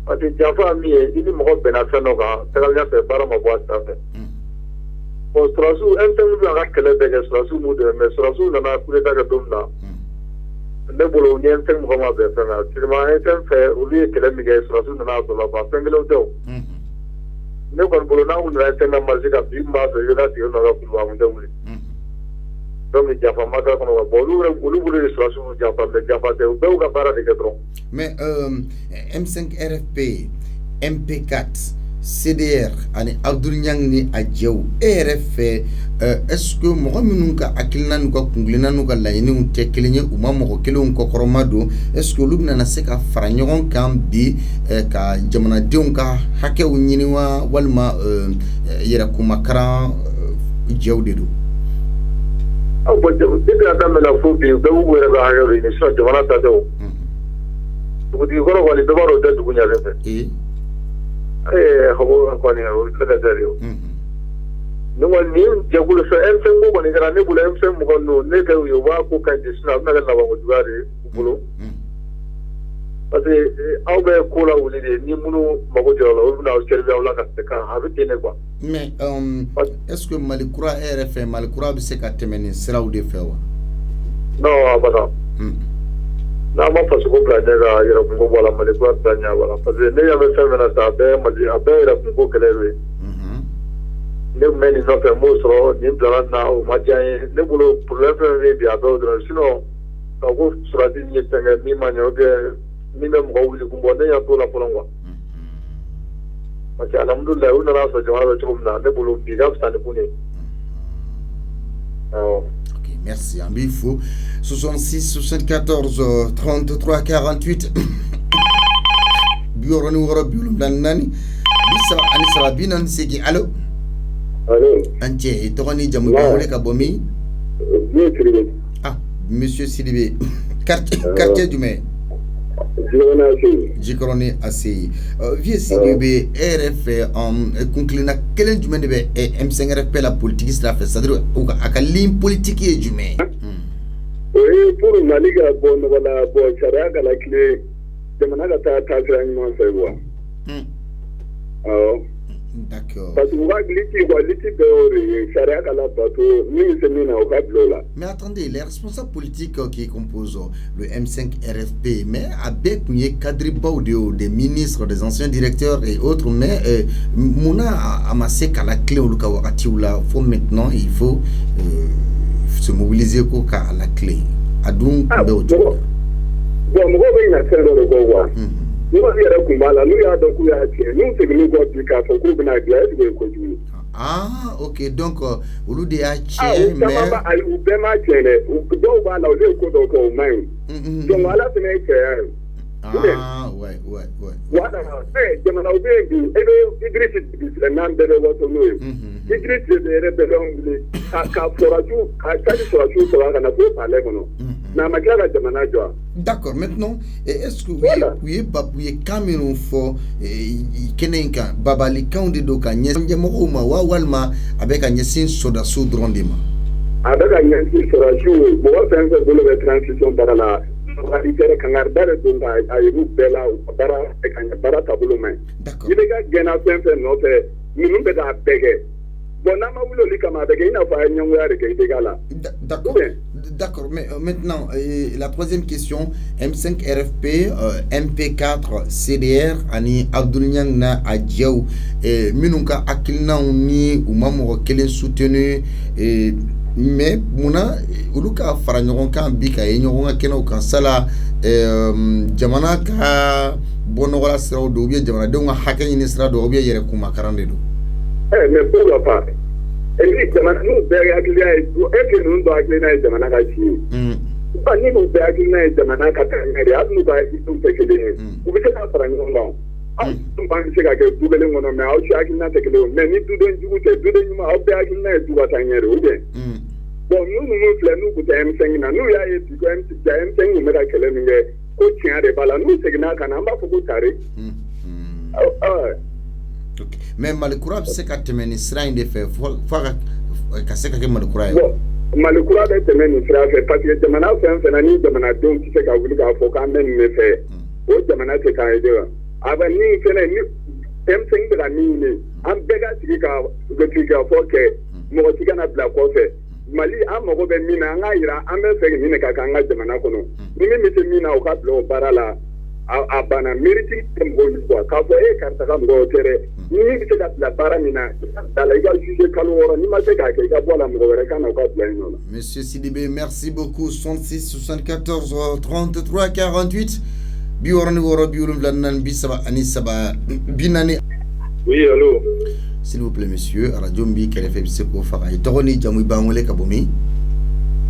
Parce que Java mi est il Mogol benasanoga, ça va faire par ma boîte ça fait. Bon sources M5 nous a quelle belle sources nous de mais sources nous n'a pas de domna. Ne bolo ni M5 Mogol va faire là. Tu m'as M5 fait ou lui quelle miguel sources nous n'a pas pas 5 kilo d'eau. Ne kon bolo na un reste na mazika bimba so yoda ti ona ko wa mun dawli donc jafa maka ko wa bolu bolu situation jafa be jafa te be ka para de ketro mais M5 RFP MP4 CDR ani Abdoul Niang ni adjew RF est-ce que mo minun ka akilna nu ka kunglina nu ka layini un tekelinye u ma mo ko kelon ko koromado est-ce que lubna na se ka faranyon kan bi ka jamana deun ka hake u nyini wa walma yera kuma kran jewde do aw bo de ka mela fubi be u wera ga hayo ni so jamana ta do bu di goro wali be baro de dunya refe hobo ko ni o kada dario no wani jagulu so M5 ko ni gara ne bula M5 mo no ne ka yo wa ko kan disna na la wa duare bulo parce que aw be ko la wuli de ni munu mago jolo o na o kerbe wala ka ka habite ne quoi mais est-ce que Malikura RF Malikura bi se ka temeni sira ou de fewa non abada na ma fasu ko bla daga yara ko wala Malikura tanya wala parce que ne ya be femena ta be mali abe yara ko kelere ne meni no fe mosro ni bla na o majaye ne bulo problème be a do sinon ko surati ni tanga ni manyoge ni même ko wuli ko bonne ya to la polongwa parce que alhamdulillah on a so jawab to na ne bulo bi gaf sa ne kune OK, merci. Ambifo 66 74 33 48 bioro ni woro biulum dan nani bisa ani sababinan sigi allo Anche to ni jamu ba wole ka bomi monsieur Sidibé quartier du mai Jikoroni assez vieux Sidibé RF conclina quel du mai de M5 RFP la politique sera fait c'est-à-dire aka ligne politique et du mai oui pour maliga bon wala bo charaga la clé de managa ta traitement c'est quoi d'accord parce que mais attendez, les responsables politiques qui composent le M5 RFP mais avec un cadre des ministres, des anciens directeurs et autres, mais Mouna amassé qu'à la clé ou faut maintenant il faut se mobiliser à la clé à donc ah, ok, donc au lieu de Ah, ouais. Voilà, jamana ube bi ebe Idriss nan bere wato no Idriss bere bere ngule ka foraju ka foraju so na ko pale kono na magala jamana jo. D'accord, maintenant est-ce que vous êtes Cameroun for kenenka babali kaunde do ka nyese mo ma wa walma avec a nyese soda so drondema avec a nyese foraju bo wa pensa de la transition para la radicale kangar dare donga ayu bela bara ekanya bara tabulu men. D'accord. Il ga gena sempre no fe minun be da bege. Bona ma wulo li kama bege ina fa nyangu ya ke idegala. D'accord, mais maintenant la troisième question, M5 RFP, MP4 CDR ani Abdoul Niang na adjaw minunka akilna ni umamo kelen soutenu mais muna uluka fara ɲɔgɔn kan bi ka ye ɲɔgɔn ka kɛnɛw kan sala jamana ka bɔ nɔgɔla siraw do ou bien jamanadenw ka hakɛ ɲini sira do ou bien yɛrɛ kumakaran de do. Mais pourquoi pas? Et jamana n'u bɛɛ hakilina ye que ninnu dɔ hakilina ye jamana ka ci ye. Ni n'u bɛɛ hakilina ye jamana ka taɲɛ de hali n'u ka hakilinaw tɛ kelen ye u bɛ se ka fara ɲɔgɔn kan. Aw tun b'an se ka kɛ du kelen kɔnɔ mais aw si hakilina tɛ kelen ye mais ni duden jugu tɛ duden ɲuman aw bɛɛ hakilina ye du ka taɲɛ de ou bien. Bon nous filɛ n'u kun tɛ M5 na n'u y'a ye bi ko M5 kun bɛ ka kɛlɛ min kɛ ko tiɲɛ de b'a la n'u seginna ka na an b'a fɔ ko tare. Mais Malikura bɛ se ka tɛmɛ nin sira in de fɛ fo ka se ka kɛ Malikura ye. Bon Malikura bɛ tɛmɛ nin sira fɛ parce que jamana fɛn fɛn na ni jamanadenw tɛ se ka wuli k'a fɔ k'an bɛ nin de fɛ o jamana tɛ k'an ye de wa. A bɛ nin fɛnɛ ni M5 bɛ ka min ɲini an bɛɛ ka sigi ka fɔ kɛ mɔgɔ si kana bila kɔfɛ. Mali an mago bɛ min na an k'a jira an bɛ fɛ nin de ka k'an ka jamana kɔnɔ ni min bɛ se min na o ka bila o baara la a banna mérite tɛ mɔgɔw ye quoi k'a fɔ karisa ka mɔgɔw tɛ dɛ ni min bɛ se ka bila baara min na da la i ka juger kalo 6 n'i ma se k'a kɛ i ka bɔ a la mɔgɔ wɛrɛ ka na o ka bila yen nɔ la. Monsieur Sidibé, merci beaucoup. 66 74 33 48 bi wɔɔrɔ ni wɔɔrɔ bi wolonwula naani bi saba ani saba bi naani. Oui, allô. S'il vous plaît, monsieur, Radio Mbi, kɛrɛfɛ bɛ se k'o faga i tɔgɔ ni jamu i b'an wele ka bɔ min?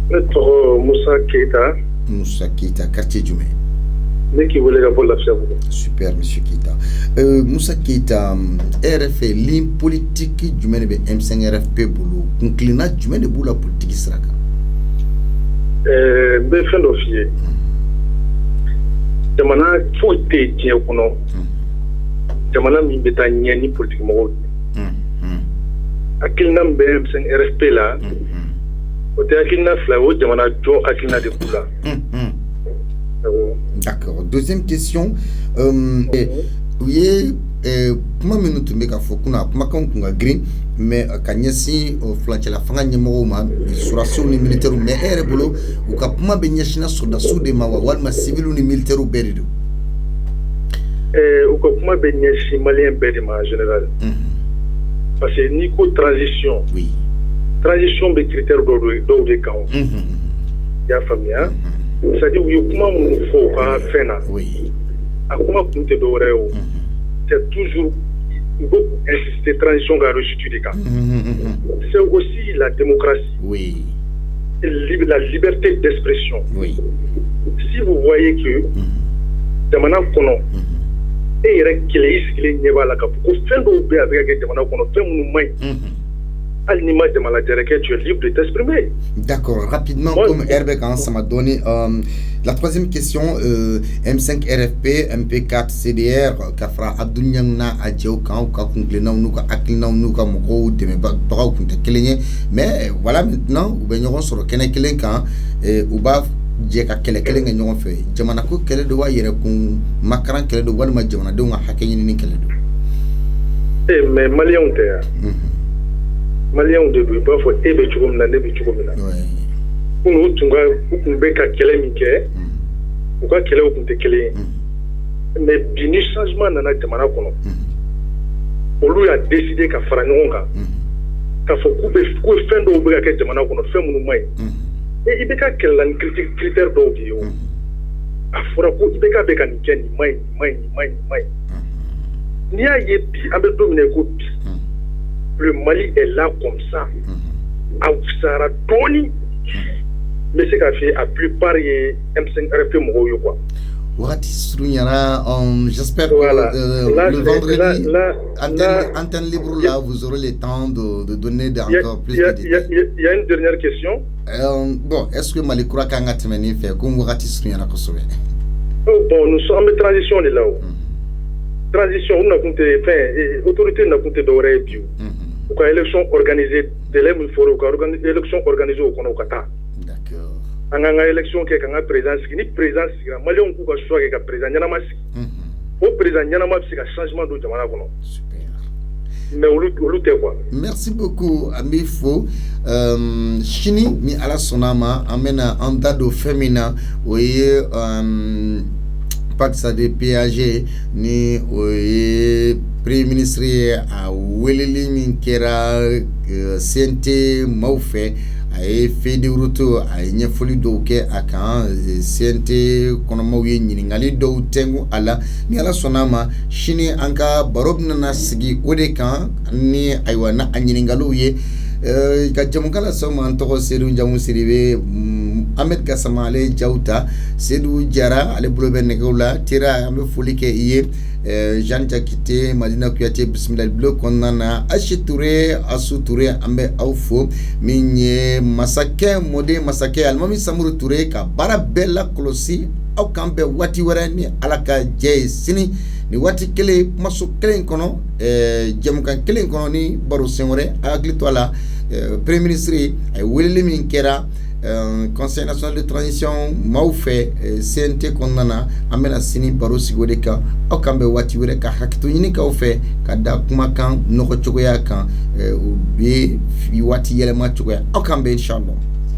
Ne tɔgɔ Musa Keita. Musa Keita, quartier jumɛn? Ne k'i wele ka bɔ Lafiyabugu. Super, monsieur Keita. Musa Keita, e yɛrɛ fɛ ligne politique jumɛn de bɛ M5 RFP bolo? Kunkilenna jumɛn de b'u la politique sira kan? N bɛ fɛn dɔ f'i ye. Jamana foyi tɛ yen diɲɛ kɔnɔ. Jamana min bɛ taa ɲɛ ni politique mɔgɔw ye. Hakilina min bɛ M5 RFP la o tɛ hakilina fila o jamana jɔ hakilina de b'u la. D'accord. Deuxième question, u ye kuma minnu tun bɛ ka fɔ kunna kumakanw tun ka girin mais ka ɲɛsin furancɛla fanga ɲɛmɔgɔw ma surasiw ni militaires mais e yɛrɛ bolo u ka kuma bɛ ɲɛsinna soldats de ma wa walima civils ni militaires bɛɛ de don? U ka kuma bɛ ɲɛsin maliyɛn bɛɛ de ma en général. Parce que n'i ko transition, oui. Transition bɛ critère dɔw de kan o. I y'a faamuya? C'est-à-dire u ye kuma minnu fɔ u ka fɛn na. Oui. A kuma kun tɛ dɔwɛrɛ ye o. C'est toujours il faut insister transition ka restituer de kan. C'est aussi la démocratie. Oui. Et la liberté d'expression. Oui. Si vous voyez que jamana kɔnɔ e yɛrɛ kelen i sigilen ɲɛ b'a la ka fɔ ko fɛn dɔw bɛ a bɛ ka kɛ jamana kɔnɔ fɛn minnu man ɲi hali n'i ma jamana jɛrɛkɛ tu es libre de t'exprimer. D'accord, rapidement comme Herbert kan sama dɔɔni la troisième question M5 RFP MP4 CDR ka fara Abdoul Niang na a jɛw kan u ka kunkilennaw n'u ka hakilinaw n'u ka mɔgɔw dɛmɛbagaw tun tɛ kelen ye mais voilà maintenant u bɛ ɲɔgɔn sɔrɔ kɛnɛ kelen kan u b'a jɛ ka kɛlɛ kelen kɛ ɲɔgɔn fɛ jamana ko kɛlɛ do wa yɛrɛ kun makaran kɛlɛ do walima jamanadenw ka hakɛ ɲinini kɛlɛ do? Mais maliyɛnw tɛ yan. Maliyɛnw de don i b'a fɔ e bɛ cogo min na ne bɛ cogo min na. Kunun u tun bɛ ka kɛlɛ min kɛ u ka kɛlɛw tun tɛ kelen ye mais bi ni changement nana jamana kɔnɔ olu y'a décider ka fara ɲɔgɔn kan k'a fɔ k'u fɛn dɔw bɛ ka kɛ jamana kɔnɔ fɛn minnu man ɲi. I bɛ ka kɛlɛla ni critère dɔw de ye o. A fɔra ko i bɛ ka bɛ ka nin kɛ nin man ɲi nin man ɲi nin man ɲi nin man ɲi. N'i y'a ye bi an bɛ don min na ko bi le Mali est là comme ça. A fisayara dɔɔni n bɛ se k'a f'i ye a plupart ye M5 RFP mɔgɔw ye quoi. J'espère que le vendredi, antenne libre là, vous aurez le temps de donner encore plus de détails. Il y a une dernière question. Bon, est-ce que Malikura Kangatemeni fait comme Wati Srunyana Kosobe? Bon, nous sommes en transition là-haut. Transition, on a compté, autorité n'a compté d'oreille plus. Ou quand élection organisée, délai il faut élection organisée au Konokata. D'accord. En élection qui est en présence, ni présence, Malion Kouka soit avec la présence, Yanama. Au présent, Yanama, c'est un changement de Jamana. Super. Mais on lutte quoi. Merci beaucoup, Amifo. Chini, mi ala sonama, amena andado femina, oye, Paxa de PAG, ni oye, Premier ministre a weleli min kera CNT maufe ay fedi ruto ay nyefoli doke akan CNT kono mawi nyiningali do tengu ala ni ala sonama shini anka barobna na sigi ode kan ni aywa na anyiningalu ye ka jamukala soma antoko seru jamu siribe Ahmed Gassama ale Jauta Sedou Diara ale bulobe negola tira ambe folike iye Jean Jakite Madina Kuyate bismillah blok konana Ashitouré Assou Touré ambe awfo minye masake mode masake almami Samuru Touré ka bara bella kolosi au kambe wati wara ni alaka jey sini ni wati kele maso kelen kono jamukan kelen kono ni baro sengore agli tola premier ministre ay weleli min kera Conseil national de transition maufe CNT konana amena sini baro sigode ka au kambe wati were ka hakito nyini ka ofe ka da kuma kan noko chogoya kan bi wati yele ma chogoya au kambe inshallah.